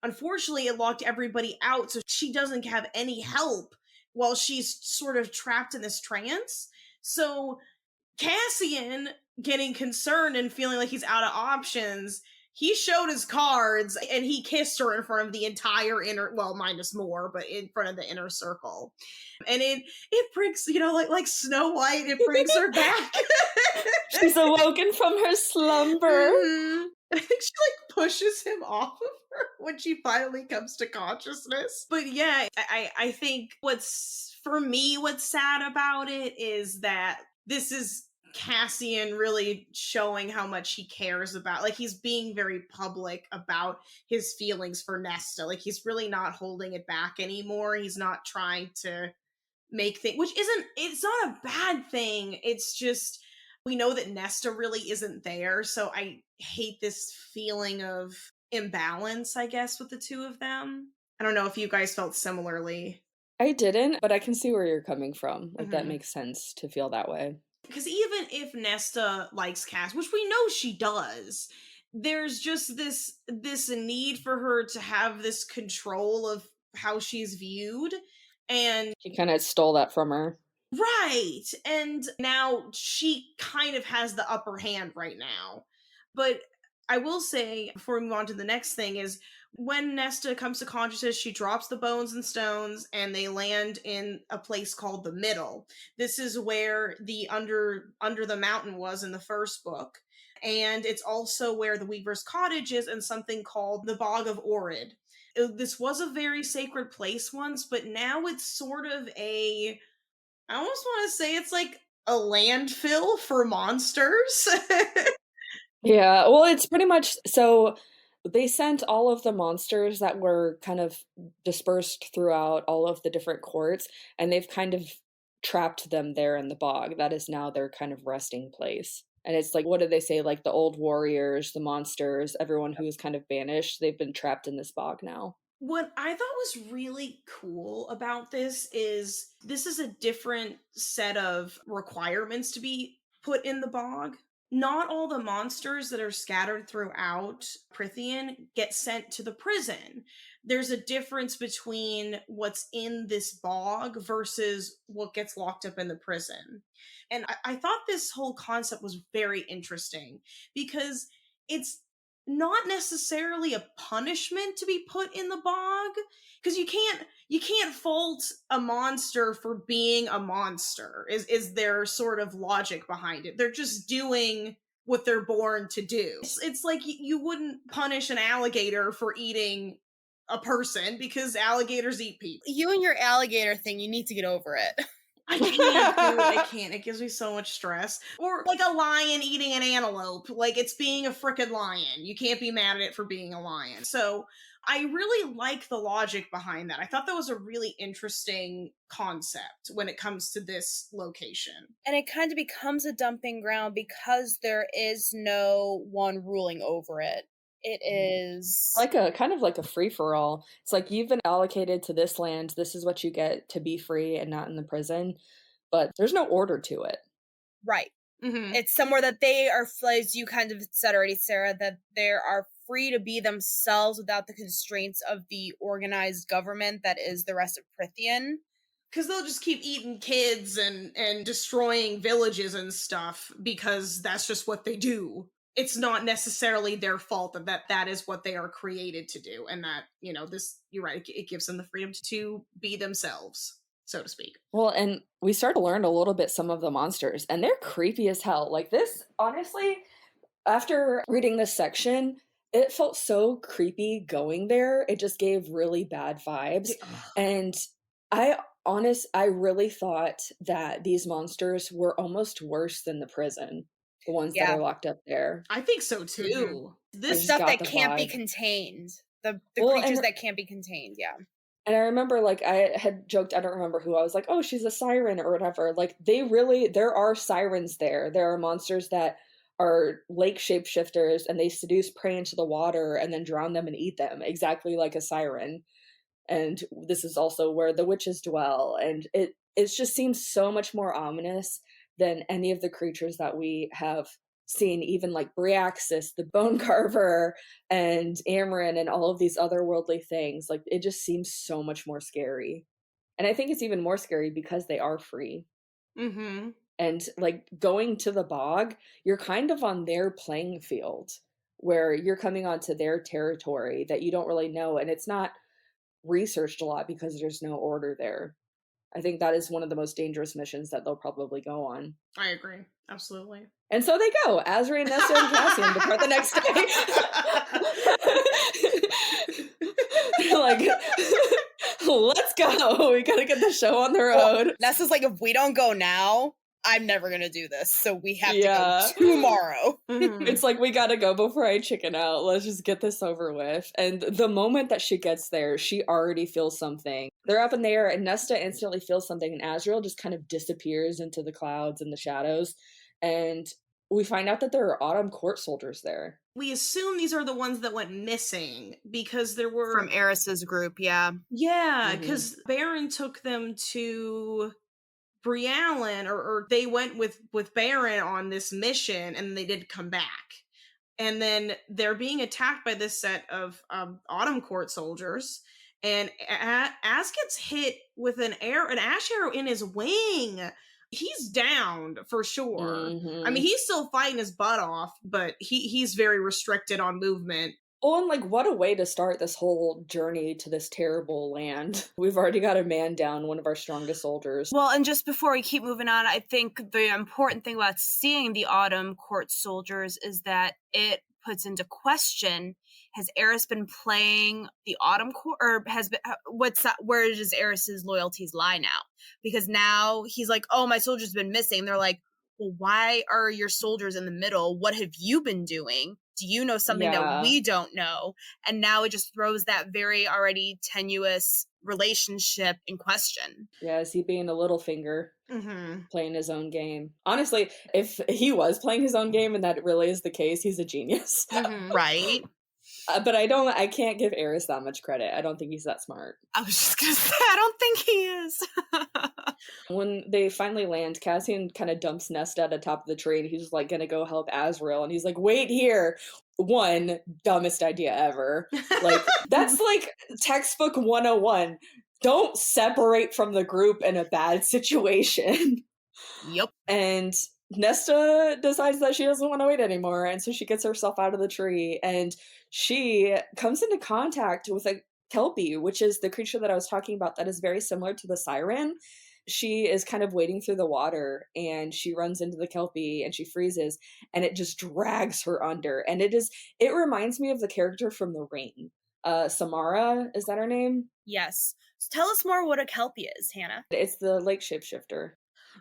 unfortunately it locked everybody out, so she doesn't have any help while she's sort of trapped in this trance. So Cassian, getting concerned and feeling like he's out of options, he showed his cards and he kissed her in front of the entire inner, well, minus more, but in front of the inner circle. And it brings, like Snow White, it brings her back. She's awoken from her slumber. I think she like pushes him off of her when she finally comes to consciousness. But yeah, I think what's sad about it is that this is Cassian really showing how much he cares about, like, he's being very public about his feelings for Nesta. Like, he's really not holding it back anymore. He's not trying to make things, it's not a bad thing. It's just, we know that Nesta really isn't there. So I hate this feeling of imbalance, I guess, with the two of them. I don't know if you guys felt similarly. I didn't, but I can see where you're coming from. Like, that makes sense to feel that way. Because even if Nesta likes Cass, which we know she does, there's just this need for her to have this control of how she's viewed. And she kind of stole that from her. Right. And now she kind of has the upper hand right now. But I will say, before we move on to the next thing, is when Nesta comes to consciousness, she drops the bones and stones and they land in a place called the Middle. This is where the under the mountain was in the first book. And it's also where the Weaver's Cottage is and something called the Bog of Orid. This was a very sacred place once, but now it's sort of I almost want to say it's like a landfill for monsters. Yeah, well, it's pretty much, so they sent all of the monsters that were kind of dispersed throughout all of the different courts, and they've kind of trapped them there in the bog. That is now their kind of resting place. And it's like, what did they say? Like the old warriors, the monsters, everyone who was kind of banished, they've been trapped in this bog now. What I thought was really cool about this is a different set of requirements to be put in the bog. Not all the monsters that are scattered throughout Prythian get sent to the prison. There's a difference between what's in this bog versus what gets locked up in the prison. And I thought this whole concept was very interesting because it's not necessarily a punishment to be put in the bog, because you can't fault a monster for being a monster is their sort of logic behind it. They're just doing what they're born to do. It's like you wouldn't punish an alligator for eating a person because alligators eat people. You and your alligator thing, you need to get over it. I can't do it. I can't. It gives me so much stress. Or like a lion eating an antelope. Like, it's being a frickin' lion. You can't be mad at it for being a lion. So I really like the logic behind that. I thought that was a really interesting concept when it comes to this location. And it kind of becomes a dumping ground because there is no one ruling over it. It is like a kind of like a free-for-all. It's like, you've been allocated to this land, this is what you get to be free and not in the prison, but there's no order to it. right. It's somewhere that they are, as you kind of said already, Sarah, that they are free to be themselves without the constraints of the organized government that is the rest of Prithian. Because they'll just keep eating kids and destroying villages and stuff because that's just what they do. It's not necessarily their fault that is what they are created to do. And that, you're right, it gives them the freedom to be themselves, so to speak. Well, and we start to learn a little bit some of the monsters, and they're creepy as hell. Like, this, honestly, after reading this section, it felt so creepy going there. It just gave really bad vibes. And I really thought that these monsters were almost worse than the prison. The ones that are locked up there. I think so too. This stuff that can't be contained. The creatures that can't be contained, yeah. And I remember, like, I had joked, I don't remember who, I was like, oh, she's a siren or whatever. Like, there are sirens there. There are monsters that are lake shapeshifters, and they seduce prey into the water and then drown them and eat them, exactly like a siren. And this is also where the witches dwell. And it just seems so much more ominous than any of the creatures that we have seen, even like Bryaxis, the Bone Carver, and Amarin, and all of these otherworldly things. Like, it just seems so much more scary. And I think it's even more scary because they are free. And like, going to the bog, you're kind of on their playing field, where you're coming onto their territory that you don't really know, and it's not researched a lot because there's no order there. I think that is one of the most dangerous missions that they'll probably go on. I agree. Absolutely. And so they go. Asri, Nesta, and Cassian depart the next day. They're like, let's go. We gotta get the show on the road. Well, Nesta's like, if we don't go now, I'm never gonna do this. So we have to go tomorrow. It's like, we gotta go before I chicken out. Let's just get this over with. And the moment that she gets there, she already feels something. They're up in the air, and Nesta instantly feels something, and Azrael just kind of disappears into the clouds and the shadows. And we find out that there are Autumn Court soldiers there. We assume these are the ones that went missing because there were... From Eris's group, yeah. Yeah, because Baron took them to Briallen, or they went with Baron on this mission, and they did come back. And then they're being attacked by this set of Autumn Court soldiers, and Az gets hit with an ash arrow in his wing. He's downed for sure. I mean, he's still fighting his butt off, but he's very restricted on movement. Oh, and like, what a way to start this whole journey to this terrible land. We've already got a man down, one of our strongest soldiers. Well, and just before we keep moving on, I think the important thing about seeing the Autumn Court soldiers is that it puts into question, has Eris been playing the Autumn Court, or has been, where does Eris's loyalties lie now? Because now he's like, oh, my soldiers have been missing. They're like, well, why are your soldiers in the middle? What have you been doing? Do you know something that we don't know? And now it just throws that very already tenuous relationship in question. Yeah, is he being a little finger, playing his own game? Honestly, if he was playing his own game and that really is the case, he's a genius. Right? But I can't give Eris that much credit. I don't think he's that smart. I was just gonna say, I don't think he is. When they finally land, Cassian kind of dumps Nesta at the top of the tree, and he's like gonna go help Azrael, and he's like, wait here. One, dumbest idea ever. Like, that's like textbook 101. Don't separate from the group in a bad situation. Yep. And Nesta decides that she doesn't want to wait anymore, and so she gets herself out of the tree, and she comes into contact with a Kelpie, which is the creature that I was talking about that is very similar to the siren. she is kind of wading through the water and she runs into the Kelpie and she freezes and it just drags her under. And it reminds me of the character from The Ring. Samara, is that her name? Yes. So tell us more what a Kelpie is, Hannah. It's the lake shapeshifter.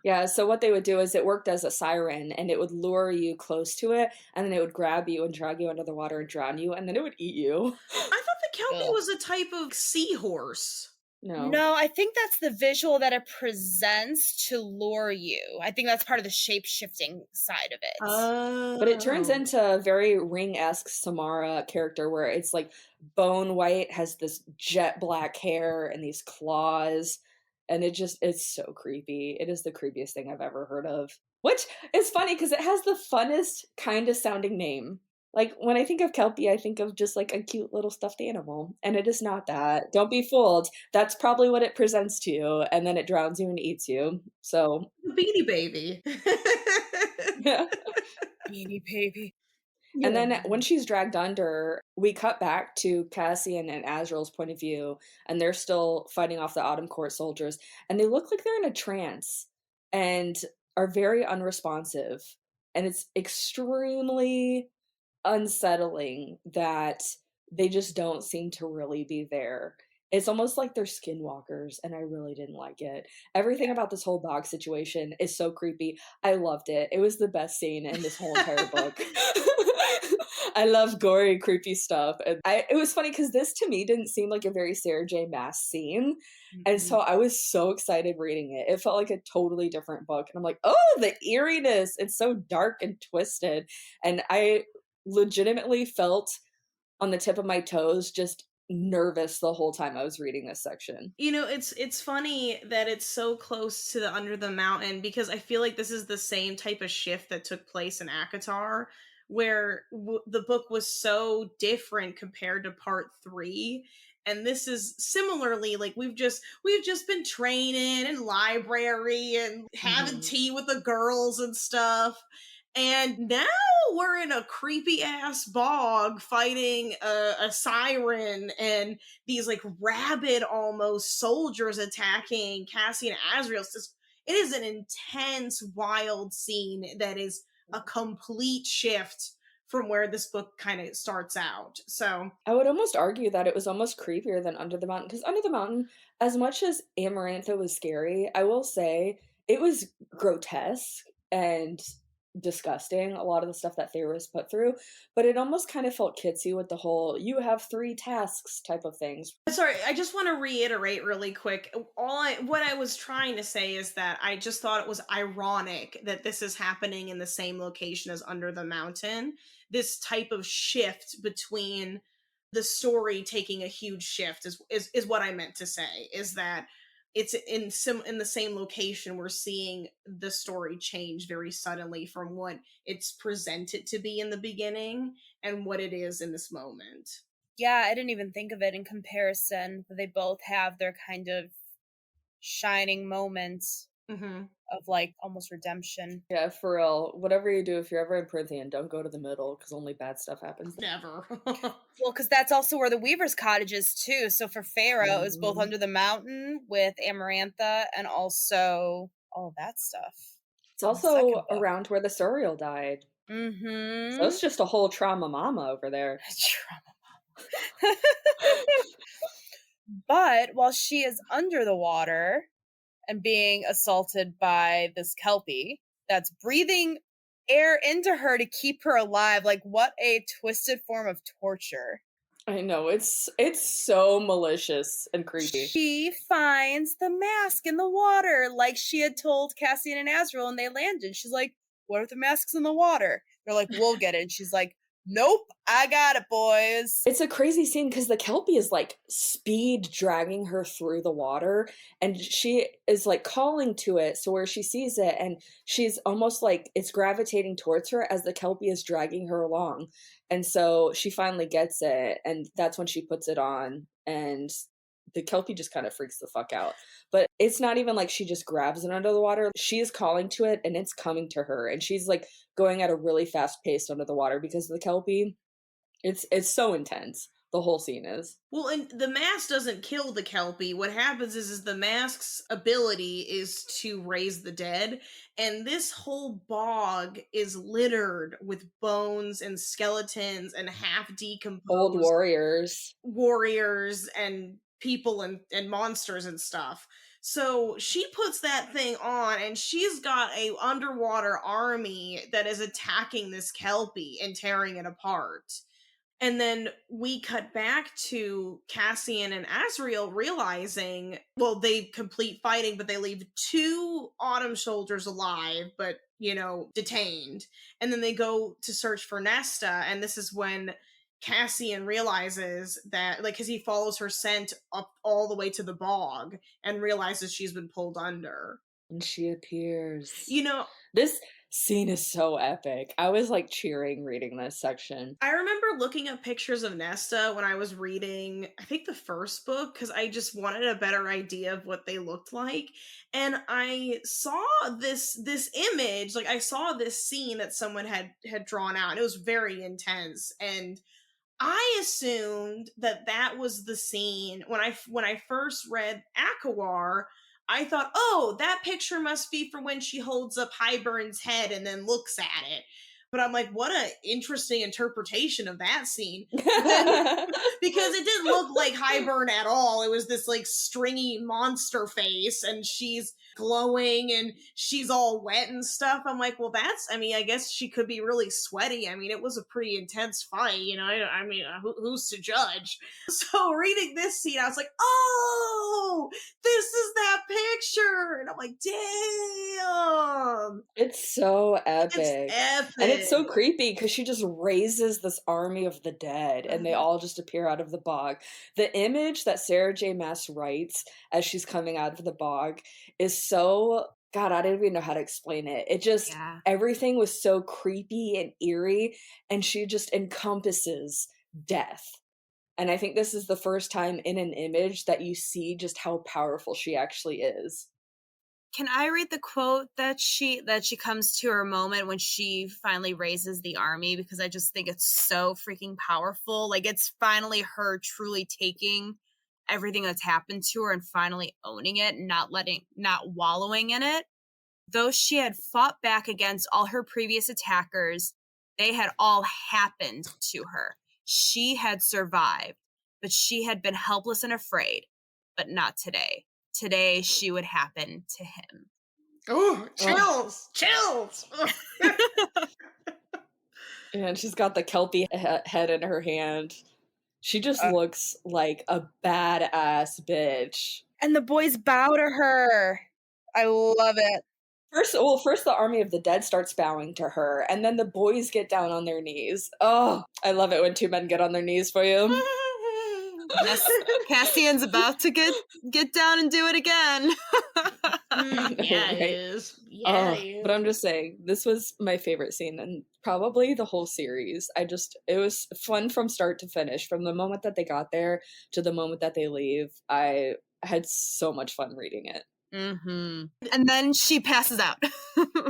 Yeah, so what they would do is it worked as a siren and it would lure you close to it and then it would grab you and drag you under the water and drown you and then it would eat you. I thought the Kelpie Ugh. was a type of seahorse. No, I think that's the visual that it presents to lure you. I think that's part of the shape-shifting side of it. But it turns Oh. into a very Ring-esque Samara character where it's like bone white, has this jet black hair and these claws. And it's so creepy. It is the creepiest thing I've ever heard of. Which is funny because it has the funnest, kindest sounding name. Like, when I think of Kelpie, I think of just like a cute little stuffed animal. And it is not that. Don't be fooled. That's probably what it presents to you. And then it drowns you and eats you. So, Beanie Baby. yeah. Beanie Baby. And then when she's dragged under, we cut back to Cassian and Azrael's point of view, and they're still fighting off the Autumn Court soldiers, and they look like they're in a trance and are very unresponsive. And it's extremely unsettling that they just don't seem to really be there. It's almost like they're skinwalkers, and I really didn't like it. Everything about this whole dog situation is so creepy. I loved it. It was the best scene in this whole entire book. I love gory, creepy stuff. And it was funny because this to me didn't seem like a very Sarah J. Maas scene. And so I was so excited reading it. It felt like a totally different book. And I'm like, oh, the eeriness. It's so dark and twisted. And I legitimately felt on the tip of my toes just nervous the whole time I was reading this section. You know, it's funny that it's so close to the Under the Mountain because I feel like this is the same type of shift that took place in ACOTAR, where the book was so different compared to part 3. And this is similarly like we've just been training and library and having tea with the girls and stuff. And now we're in a creepy ass bog fighting a siren and these like rabid almost soldiers attacking Cassie and Azrael. It is an intense, wild scene that is a complete shift from where this book kind of starts out. So I would almost argue that it was almost creepier than Under the Mountain, because Under the Mountain, as much as Amarantha was scary, I will say it was grotesque and disgusting, a lot of the stuff that Thayer was put through, but it almost kind of felt kitsy with the whole you have 3 tasks type of things. Sorry, I just want to reiterate really quick. What I was trying to say is that I just thought it was ironic that this is happening in the same location as Under the Mountain. This type of shift between the story taking a huge shift is what I meant to say, is that it's in the same location. We're seeing the story change very suddenly from what it's presented to be in the beginning and what it is in this moment. Yeah, I didn't even think of it in comparison. They both have their kind of shining moments of like almost redemption. Yeah, for real. Whatever you do, if you're ever in Prythian, don't go to the middle because only bad stuff happens. Never. Well, because that's also where the Weaver's Cottage is too. So for Pharaoh, it was both Under the Mountain with Amarantha and also all of that stuff. It's also around where the Suriel died. Mm-hmm. So it's just a whole trauma mama over there. Trauma mama. But while she is under the water and being assaulted by this Kelpie that's breathing air into her to keep her alive, like what a twisted form of torture. I know, it's so malicious and creepy. She finds the mask in the water like she had told Cassian and Azrael and they landed. She's like, what if the mask's in the water? They're like, we'll get it. And she's like, nope, I got it, boys. It's a crazy scene because the Kelpie is like speed dragging her through the water and she is like calling to it. So where she sees it and she's almost like it's gravitating towards her as the Kelpie is dragging her along. And so she finally gets it and that's when she puts it on and the Kelpie just kind of freaks the fuck out. But it's not even like she just grabs it under the water. She is calling to it and it's coming to her. And she's like going at a really fast pace under the water because of the Kelpie. It's so intense. The whole scene is. Well, and the mask doesn't kill the Kelpie. What happens is the mask's ability is to raise the dead, and this whole bog is littered with bones and skeletons and half Old decomposed warriors. warriors and people and monsters and stuff. So she puts that thing on and she's got a underwater army that is attacking this Kelpie and tearing it apart. And then we cut back to Cassian and Azriel realizing, well, they complete fighting, but they leave 2 Autumn soldiers alive, but, detained. And then they go to search for Nesta. And this is when Cassian realizes that, like, because he follows her scent up all the way to the bog and realizes she's been pulled under. And she appears. This scene is so epic. I was like cheering reading this section. I remember looking up pictures of Nesta when I was reading, I think, the first book, because I just wanted a better idea of what they looked like. And I saw this image, like I saw this scene that someone had drawn out, and it was very intense. And I assumed that was the scene when I first read Akawar. I thought, oh, that picture must be for when she holds up Hybern's head and then looks at it. But I'm like, what an interesting interpretation of that scene. Because it didn't look like Hybern at all. It was this like stringy monster face and she's glowing and she's all wet and stuff. I'm like, well, I guess she could be really sweaty. I mean, it was a pretty intense fight, who's to judge? So reading this scene, I was like, oh, this is that picture. And I'm like, damn. It's so epic. It's epic. And it's so creepy because she just raises this army of the dead and they all just appear out of the bog. The image that Sarah J. Maas writes as she's coming out of the bog is so, God, I don't even know how to explain it. It just, everything was so creepy and eerie, and she just encompasses death. And I think this is the first time in an image that you see just how powerful she actually is. Can I read the quote that she comes to her moment when she finally raises the army? Because I just think it's so freaking powerful. Like, it's finally her truly taking everything that's happened to her and finally owning it, not wallowing in it. Though she had fought back against all her previous attackers, they had all happened to her. She had survived, but she had been helpless and afraid. But not today. Today, she would happen to him. Oh, chills. And she's got the Kelpie head in her hand. She just looks like a badass bitch. And the boys bow to her. I love it. First the army of the dead starts bowing to her, and then the boys get down on their knees. Oh, I love it when 2 men get on their knees for you. Yes, Cassian's about to get down and do it again. Yeah, it is. Yeah, it is. But I'm just saying, this was my favorite scene and probably the whole series. It was fun from start to finish. From the moment that they got there to the moment that they leave, I had so much fun reading it. Mm-hmm. And then she passes out.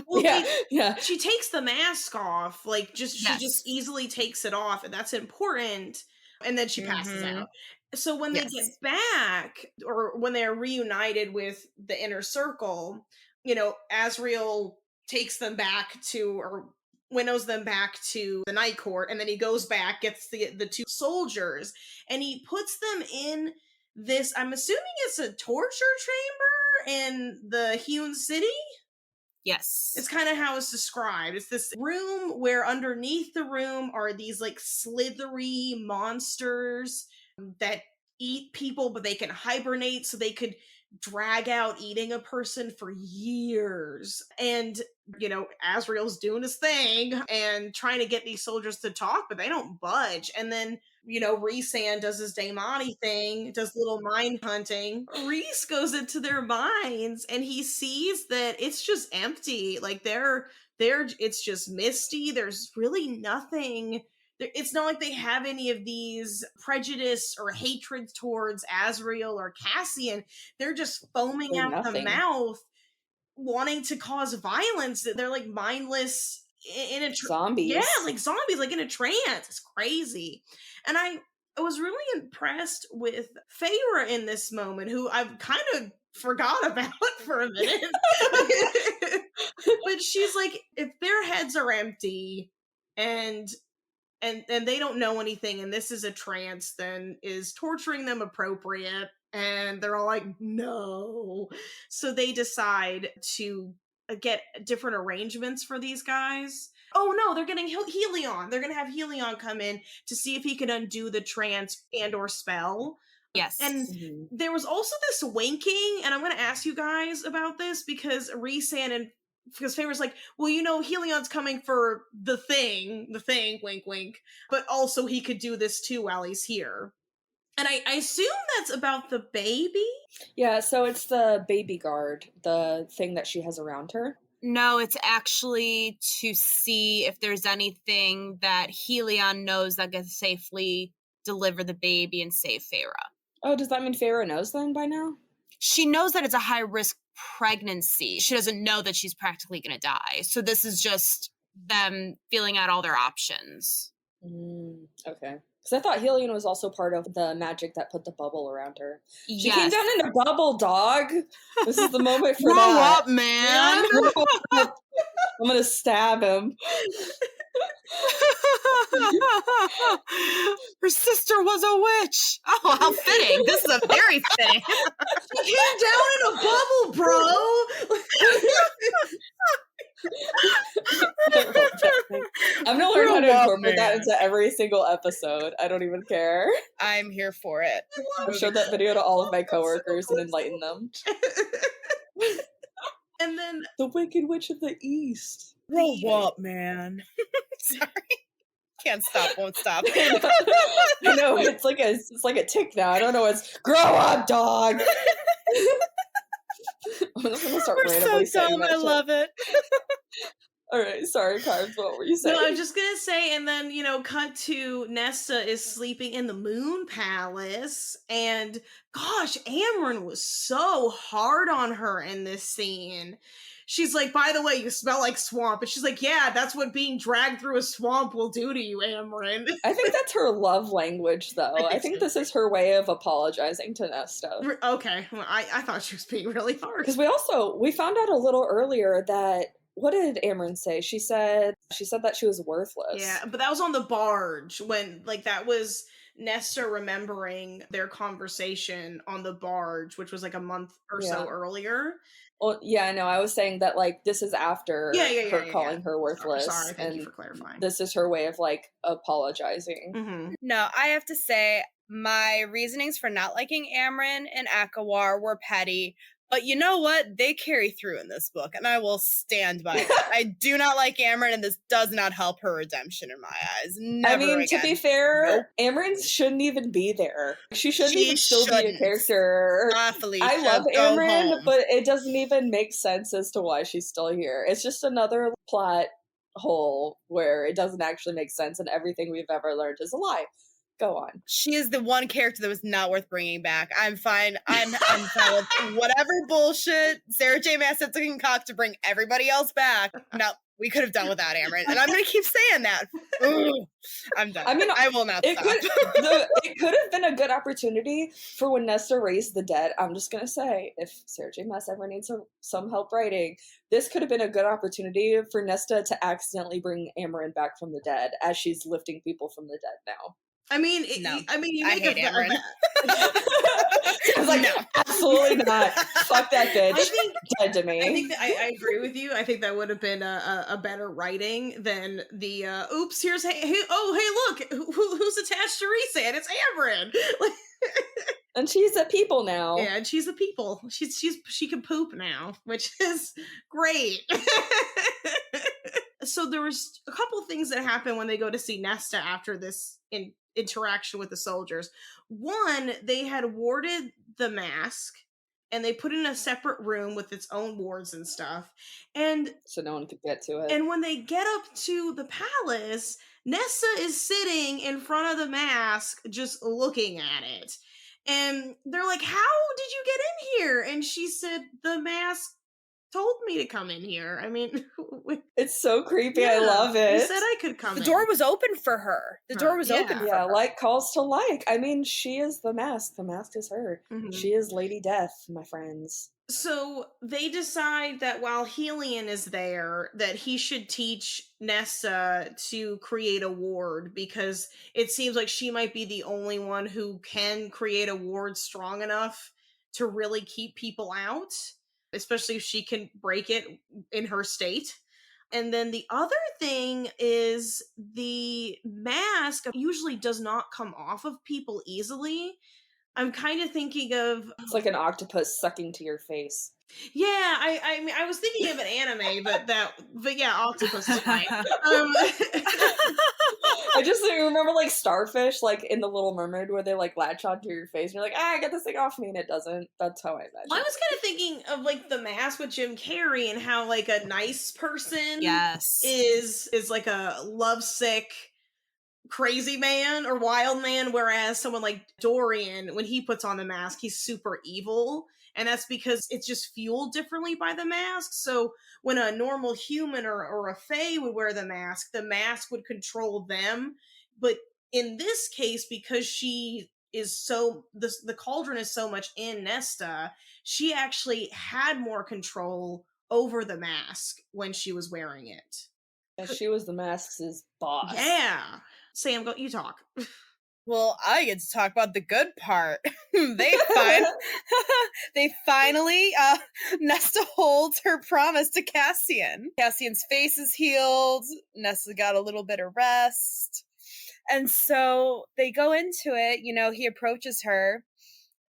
Well, yeah. She takes the mask off, she just easily takes it off, and that's important. And then she passes out. So when they get back, or when they're reunited with the inner circle, Azriel takes them back or winnows them back to the Night Court, and then he goes back, gets the 2 soldiers, and he puts them in this, I'm assuming it's a torture chamber in the Hewn City? Yes. It's kind of how it's described. It's this room where underneath the room are these slithery monsters that eat people, but they can hibernate, so they could drag out eating a person for years. And, Azriel's doing his thing and trying to get these soldiers to talk, but they don't budge. And then, Rhysand does his Daimoni thing, does little mind hunting. Rhys goes into their minds and he sees that it's just empty. Like it's just misty. There's really nothing. It's not like they have any of these prejudice or hatred towards Azriel or Cassian. They're just foaming out the mouth, wanting to cause violence. They're like mindless in a zombies. Yeah, like zombies, like in a trance. It's crazy. And I was really impressed with Feyre in this moment, who I've kind of forgot about for a minute. But she's like, if their heads are empty and they don't know anything and this is a trance, then is torturing them appropriate? And they're all like, no. So they decide to get different arrangements for these guys. Oh no, they're getting Helion. They're going to have Helion come in to see if he can undo the trance and or spell. Yes. And there was also this winking, and I'm going to ask you guys about this because because Feyre's like, well, you know, Helion's coming for the thing, wink, wink, but also he could do this too while he's here. And I assume that's about the baby? Yeah, so it's the baby guard, the thing that she has around her. No, it's actually to see if there's anything that Helion knows that can safely deliver the baby and save Feyre. Oh, does that mean Feyre knows then by now? She knows that it's a high-risk pregnancy. She doesn't know that she's practically going to die. So this is just them feeling out all their options. Okay. Because I thought Helion was also part of the magic that put the bubble around her. She Yes. came down in a bubble, dog. This is the moment for Grow that. up, man. Grow up. I'm going to stab him. Her sister was a witch. Oh, how fitting. This is a very fitting. She came down in a bubble, bro. I'm gonna learn how to incorporate that into every single episode. I don't even care. I'm here for it. I've showed that video to all of my coworkers and enlightened them. And then the Wicked Witch of the East. Grow up, man. Sorry. Can't stop, won't stop. I know, it's like a tick now. I don't know. It's grow up, dog. I'm just gonna start randomly saying dumb. that I shit. love it. All right, sorry, Carbs. What were you saying? No, I'm just gonna say, and then cut to Nesta is sleeping in the Moon Palace, and gosh, Amren was so hard on her in this scene. She's like, by the way, you smell like swamp. And she's like, yeah, that's what being dragged through a swamp will do to you, Amren. I think that's her love language, though. I think this is her way of apologizing to Nesta. Okay, well, I thought she was being really hard. Because we found out a little earlier that, what did Amren say? She said that she was worthless. Yeah, but that was on the barge when, that was Nesta remembering their conversation on the barge, which was like a month or so earlier. Well, yeah, I know. I was saying that, this is after her calling her worthless. Sorry, thank you for clarifying. This is her way of, apologizing. Mm-hmm. No, I have to say, my reasonings for not liking Amren and Akawar were petty. But you know what? They carry through in this book, and I will stand by it. I do not like Amren, and this does not help her redemption in my eyes. Never again. To be fair, Amren shouldn't even be there. She shouldn't even still be a character. I love Amren, but it doesn't even make sense as to why she's still here. It's just another plot hole where it doesn't actually make sense, and everything we've ever learned is a lie. Go on. She is the one character that was not worth bringing back. I'm fine. I'm fine with whatever bullshit Sarah J. Maas had to concoct to bring everybody else back. No, we could have done without Amren, and I'm going to keep saying that. Ooh, I'm done. I mean, I will not stop. It could have been a good opportunity for when Nesta raised the dead. I'm just going to say, if Sarah J. Maas ever needs some help writing, this could have been a good opportunity for Nesta to accidentally bring Amren back from the dead as she's lifting people from the dead now. I mean, no. You I make hate Amren. I was like, no, absolutely not. Fuck that bitch. Dead to me. I think I agree with you. I think that would have been a better writing than the oops. Here's hey look, who's attached to Rhysand? It's Amren. And she's a people now. Yeah, and she's a people. She can poop now, which is great. So there was a couple things that happen when they go to see Nesta after this interaction with the soldiers. One, they had warded the mask and they put it in a separate room with its own wards and stuff. And so no one could get to it. And when they get up to the palace, Nesta is sitting in front of the mask just looking at it. And they're like, how did you get in here? And she said, the mask told me to come in here. I mean, It's so creepy. I love you it. said I could come The in. door was open for her. The door was open for Yeah, her. like calls to like. I mean, she is the mask. The mask is her. Mhm. She is Lady Death, my friends. So they decide that while Helion is there, that he should teach Nesta to create a ward, because it seems like she might be the only one who can create a ward strong enough to really keep people out, especially if she can break it in her state. And then the other thing is the mask usually does not come off of people easily. I'm kind of thinking of, It's like an octopus sucking to your face. yeah, I mean, I was thinking of an anime, but yeah, octopus is fine. I just remember like starfish, like in the Little Mermaid, where they like latch onto your face, and you're like, get this thing off me, and it doesn't. That's how I imagine. I was kind of thinking of like The Mask with Jim Carrey, and how like a nice person Yes. is like a lovesick crazy man or wild man, whereas someone like Dorian, when he puts on the mask, he's super evil, and that's because it's just fueled differently by the mask. So when a normal human or a fae would wear the mask would control them. But in this case, because she is so the cauldron is so much in Nesta, she actually had more control over the mask when she was wearing it. And she was the mask's boss. Yeah. Sam, you talk. Well, I get to talk about the good part. they finally Nesta holds her promise to Cassian. Cassian's face is healed. Nesta got a little bit of rest. And so they go into it, he approaches her,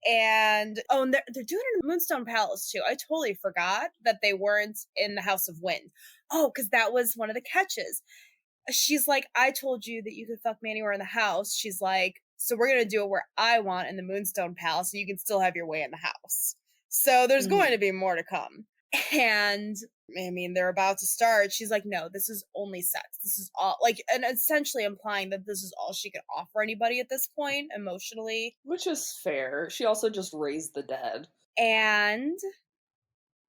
and they're doing it in Moonstone Palace too. I totally forgot that they weren't in the House of Wind. Oh, because that was one of the catches. She's like, I told you that you could fuck me anywhere in the house. She's like, so we're going to do it where I want in the Moonstone Palace, so you can still have your way in the house. So there's going to be more to come. And I mean, they're about to start. She's like, no, this is only sex. This is all, like, and essentially implying that this is all she can offer anybody at this point, emotionally. Which is fair. She also just raised the dead. And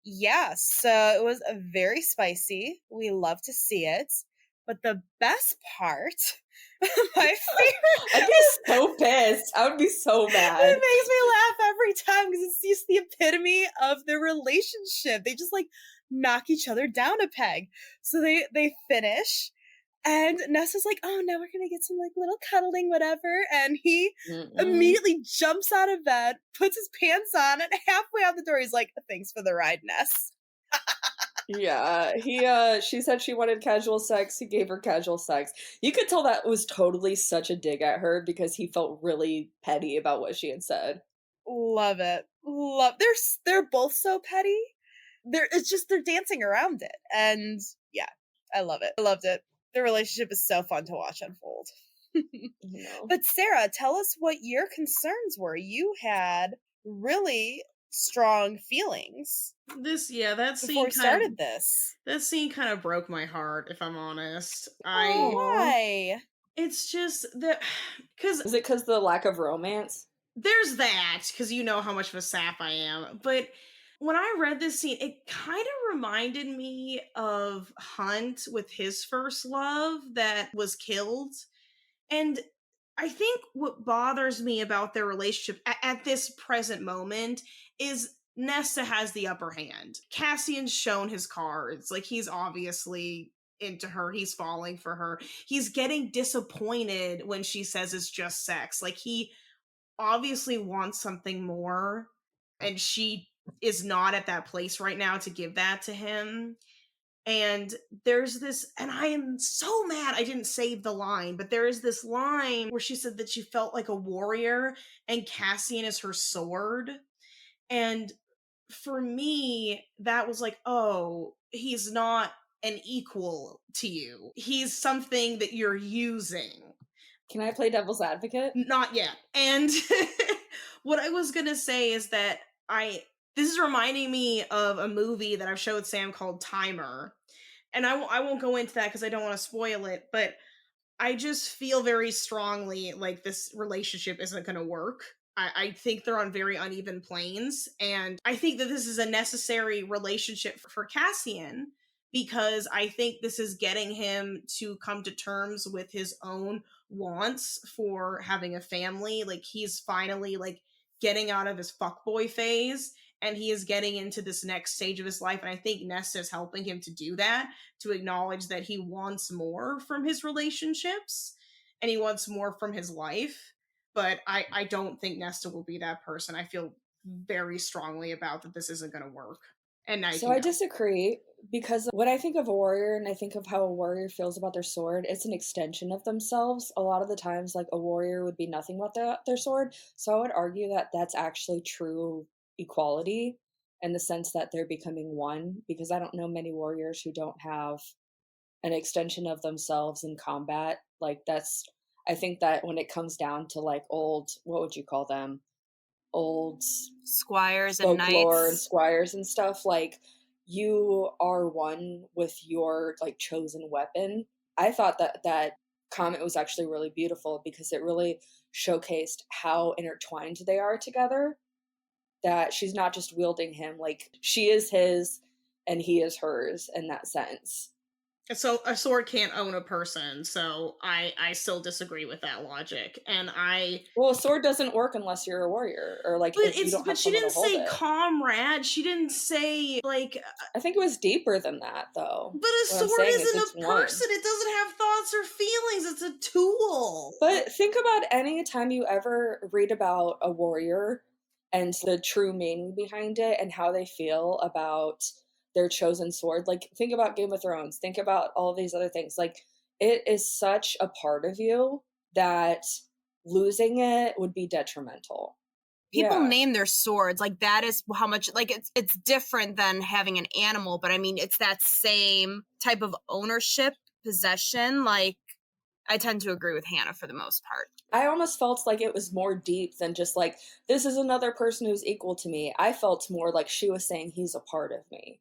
yeah, so it was very spicy. We love to see it. But the best part, my favorite, I'd be so pissed. I would be so mad. It makes me laugh every time because it's just the epitome of their relationship. They just like knock each other down a peg. So they finish, and Nessa's like, oh, now we're gonna get some like little cuddling, whatever. And he immediately jumps out of bed, puts his pants on, and halfway out the door, he's like, thanks for the ride, Ness. Yeah, she said she wanted casual sex. He gave her casual sex. You could tell that was totally such a dig at her because he felt really petty about what she had said. Love it. They're both so petty. They're dancing around it. And yeah, I love it. I loved it. The relationship is so fun to watch unfold. But Sarah, tell us what your concerns were. You had really strong feelings. That scene before we started this. That scene kind of broke my heart, if I'm honest. Why? It's just that is it because the lack of romance? There's that, because you know how much of a sap I am. But when I read this scene, it kind of reminded me of Hunt with his first love that was killed. And I think what bothers me about their relationship at this present moment is Nesta has the upper hand. Cassian's shown his cards. Like, he's obviously into her. He's falling for her. He's getting disappointed when she says it's just sex. Like, he obviously wants something more, and she is not at that place right now to give that to him. And there's this, and I am so mad I didn't save the line, but there is this line where she said that she felt like a warrior and Cassian is her sword. And for me, that was like, oh, he's not an equal to you. He's something that you're using. Can I play devil's advocate? Not yet. And what I was gonna say is that this is reminding me of a movie that I've showed Sam called Timer. And I won't go into that because I don't want to spoil it, but I just feel very strongly like this relationship isn't going to work. I think they're on very uneven planes. And I think that this is a necessary relationship for Cassian, because I think this is getting him to come to terms with his own wants for having a family. Like, he's finally like getting out of his fuckboy phase, and he is getting into this next stage of his life. And I think Nesta is helping him to do that, to acknowledge that he wants more from his relationships and he wants more from his life. But I don't think Nesta will be that person. I feel very strongly about that this isn't going to work. And now you So can I go. disagree, because when I think of a warrior and I think of how a warrior feels about their sword, it's an extension of themselves. A lot of the times, like, a warrior would be nothing without their sword. So I would argue that that's actually true equality, in the sense that they're becoming one, because I don't know many warriors who don't have an extension of themselves in combat. Like, that's, I think that when it comes down to like old, what would you call them? Old Squires and folklore and knights. squires and stuff, like, you are one with your like chosen weapon. I thought that that comment was actually really beautiful, because it really showcased how intertwined they are together, that she's not just wielding him, like, she is his and he is hers in that sense. So a sword can't own a person. So I still disagree with that logic. And Well, a sword doesn't work unless you're a warrior, or like if you don't but have she someone to didn't hold say it. comrade. She didn't say like. I think it was deeper than that, though. But a What I'm sword saying is isn't it's a one. person. It doesn't have thoughts or feelings. It's a tool. But think about any time you ever read about a warrior and the true meaning behind it and how they feel about their chosen sword. Like, think about Game of Thrones. Think about all these other things. Like, it is such a part of you that losing it would be detrimental. People Yeah. name their swords, like that is how much, like, it's different than having an animal, but I mean it's that same type of ownership, possession. Like, I tend to agree with Hannah for the most part. I almost felt like it was more deep than just like, this is another person who's equal to me. I felt more like she was saying he's a part of me.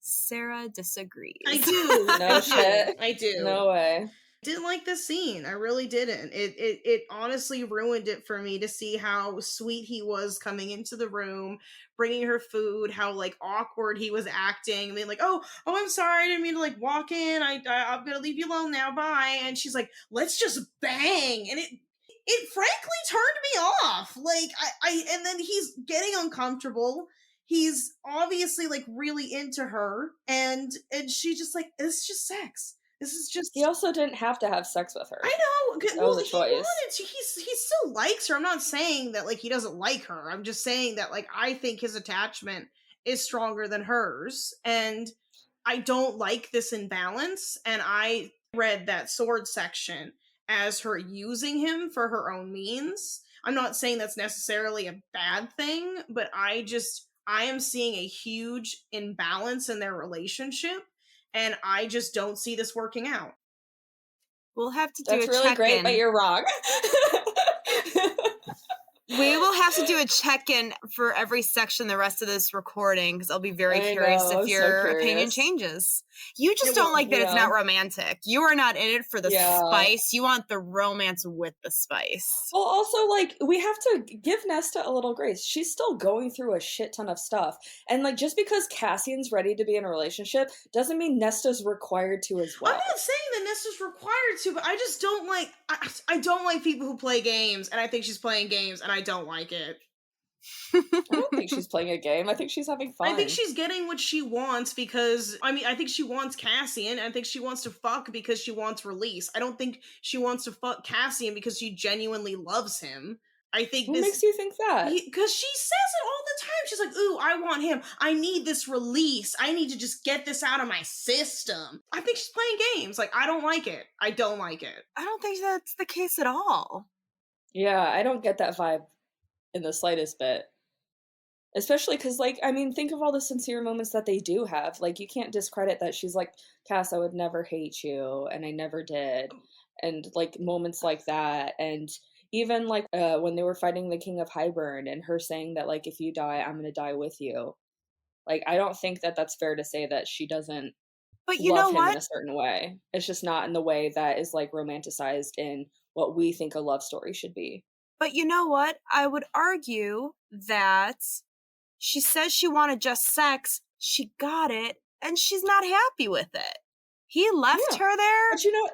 Sarah disagrees. I do. No shit. I do. No way. Didn't like this scene. I really didn't. It honestly ruined it for me to see how sweet he was coming into the room, bringing her food, how like awkward he was acting. I mean, like, oh, I'm sorry, I didn't mean to like walk in. I'm gonna leave you alone now. Bye. And she's like, let's just bang. And it frankly turned me off. Like, and then he's getting uncomfortable. He's obviously like really into her, and she just like, this is just sex. This is just. He also didn't have to have sex with her. I know. That Well, was a he choice. wanted to. He still likes her. I'm not saying that like he doesn't like her. I'm just saying that like I think his attachment is stronger than hers, and I don't like this imbalance. And I read that sword section as her using him for her own means. I'm not saying that's necessarily a bad thing, but I am seeing a huge imbalance in their relationship, and I just don't see this working out. We'll have to do That's a really great, but check-in. you're wrong. We will have to do a check-in for every section the rest of this recording, because I'll be very I curious know, if so your opinion curious. changes. You just Yeah, don't well, like that it's not yeah. romantic. You are not in it for the Yeah. spice. You want the romance with the spice. Well, also, like, we have to give Nesta a little grace. She's still going through a shit ton of stuff. And, like, just because Cassian's ready to be in a relationship doesn't mean Nesta's required to as well. I'm not saying that Nesta's required to, but I just don't like. I don't like people who play games, and I think she's playing games, and I don't like it. I don't think she's playing a game. I think she's having fun. I think she's getting what she wants because, I mean, I think she wants Cassian. I think she wants to fuck because she wants release. I don't think she wants to fuck Cassian because she genuinely loves him. I think What makes you think that? because she says it all the time. She's like, ooh, I want him. I need this release. I need to just get this out of my system. I think she's playing games. Like, I don't like it. I don't like it. I don't think that's the case at all. Yeah, I don't get that vibe in the slightest bit. Especially because, like, I mean, think of all the sincere moments that they do have. Like, you can't discredit that she's like, Cass, I would never hate you, and I never did. And, like, moments like that. And even, like, when they were fighting the King of Highburn, and her saying that, like, if you die, I'm gonna die with you. Like, I don't think that that's fair to say that she doesn't But you love know him in what? a certain way. It's just not in the way that is, like, romanticized in what we think a love story should be. But you know what? I would argue that she says she wanted just sex, she got it, and she's not happy with it. He left her there. But you know,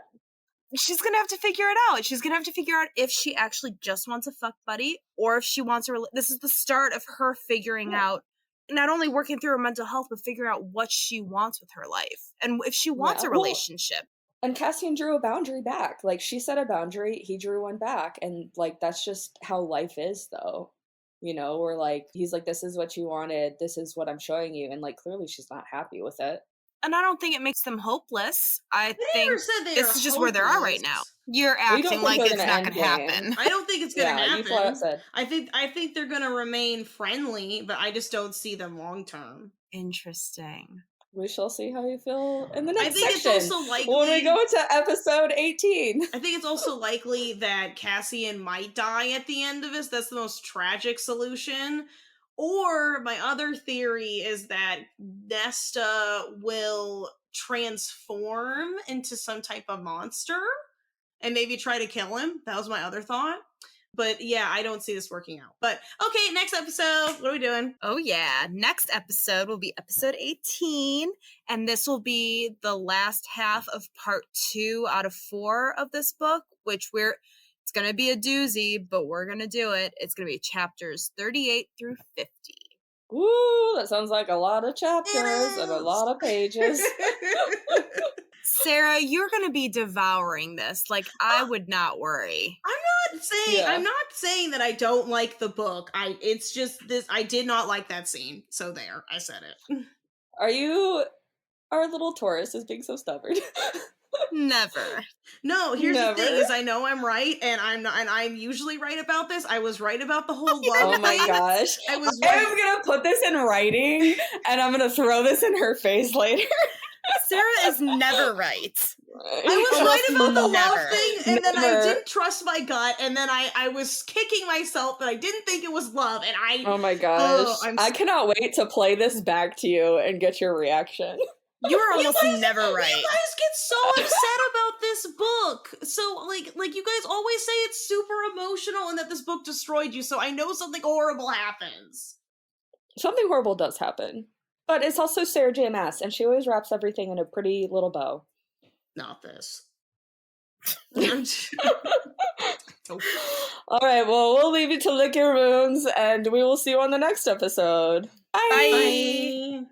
She's going to have to figure it out. She's going to have to figure out if she actually just wants a fuck buddy or if she wants a this is the start of her figuring out, not only working through her mental health, but figuring out what she wants with her life and if she wants a relationship. And Cassian drew a boundary back. Like, she set a boundary, he drew one back. And, like, that's just how life is, though. You know, or, like, he's like, this is what you wanted. This is what I'm showing you. And, like, clearly she's not happy with it. And I don't think it makes them hopeless. I think this is just where they are right now. You're acting like it's not going to happen. I don't think it's going to happen. You flat said. I think they're going to remain friendly, but I just don't see them long term. Interesting. We shall see how you feel in the next section. It's also likely when we go into episode 18. I think it's also likely that Cassian might die at the end of this. That's the most tragic solution. Or my other theory is that Nesta will transform into some type of monster and maybe try to kill him. That was my other thought. But yeah, I don't see this working out. But okay, next episode. What are we doing? Oh yeah, next episode will be episode 18. And this will be the last half of part 2 out of 4 of this book, which it's going to be a doozy, but we're going to do it. It's going to be chapters 38 through 50. Ooh, that sounds like a lot of chapters and a lot of pages. Sarah, you're going to be devouring this. Like, I would not worry. I'm not saying that I don't like the book. It's just this. I did not like that scene. So there, I said it. Our little Taurus is being so stubborn. Never. No, here's the thing: is I know I'm right, and I'm usually right about this. I was right about the whole love. Oh my gosh! I'm gonna put this in writing, and I'm gonna throw this in her face later. Sarah is never right. I was right about the love thing, and then I didn't trust my gut, and then I was kicking myself that I didn't think it was love, and oh my gosh. I cannot wait to play this back to you and get your reaction. You were almost never right. You guys get so upset about this book. So, like you guys always say it's super emotional and that this book destroyed you, so I know something horrible happens. Something horrible does happen. But it's also Sarah J. Maas, and she always wraps everything in a pretty little bow. Not this. All right, well, we'll leave you to lick your wounds, and we will see you on the next episode. Bye! Bye!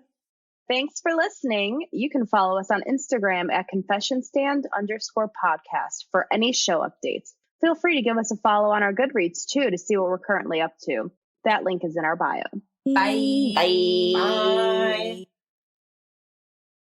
Thanks for listening. You can follow us on Instagram at confessionstand_podcast for any show updates. Feel free to give us a follow on our Goodreads, too, to see what we're currently up to. That link is in our bio. Bye. Bye.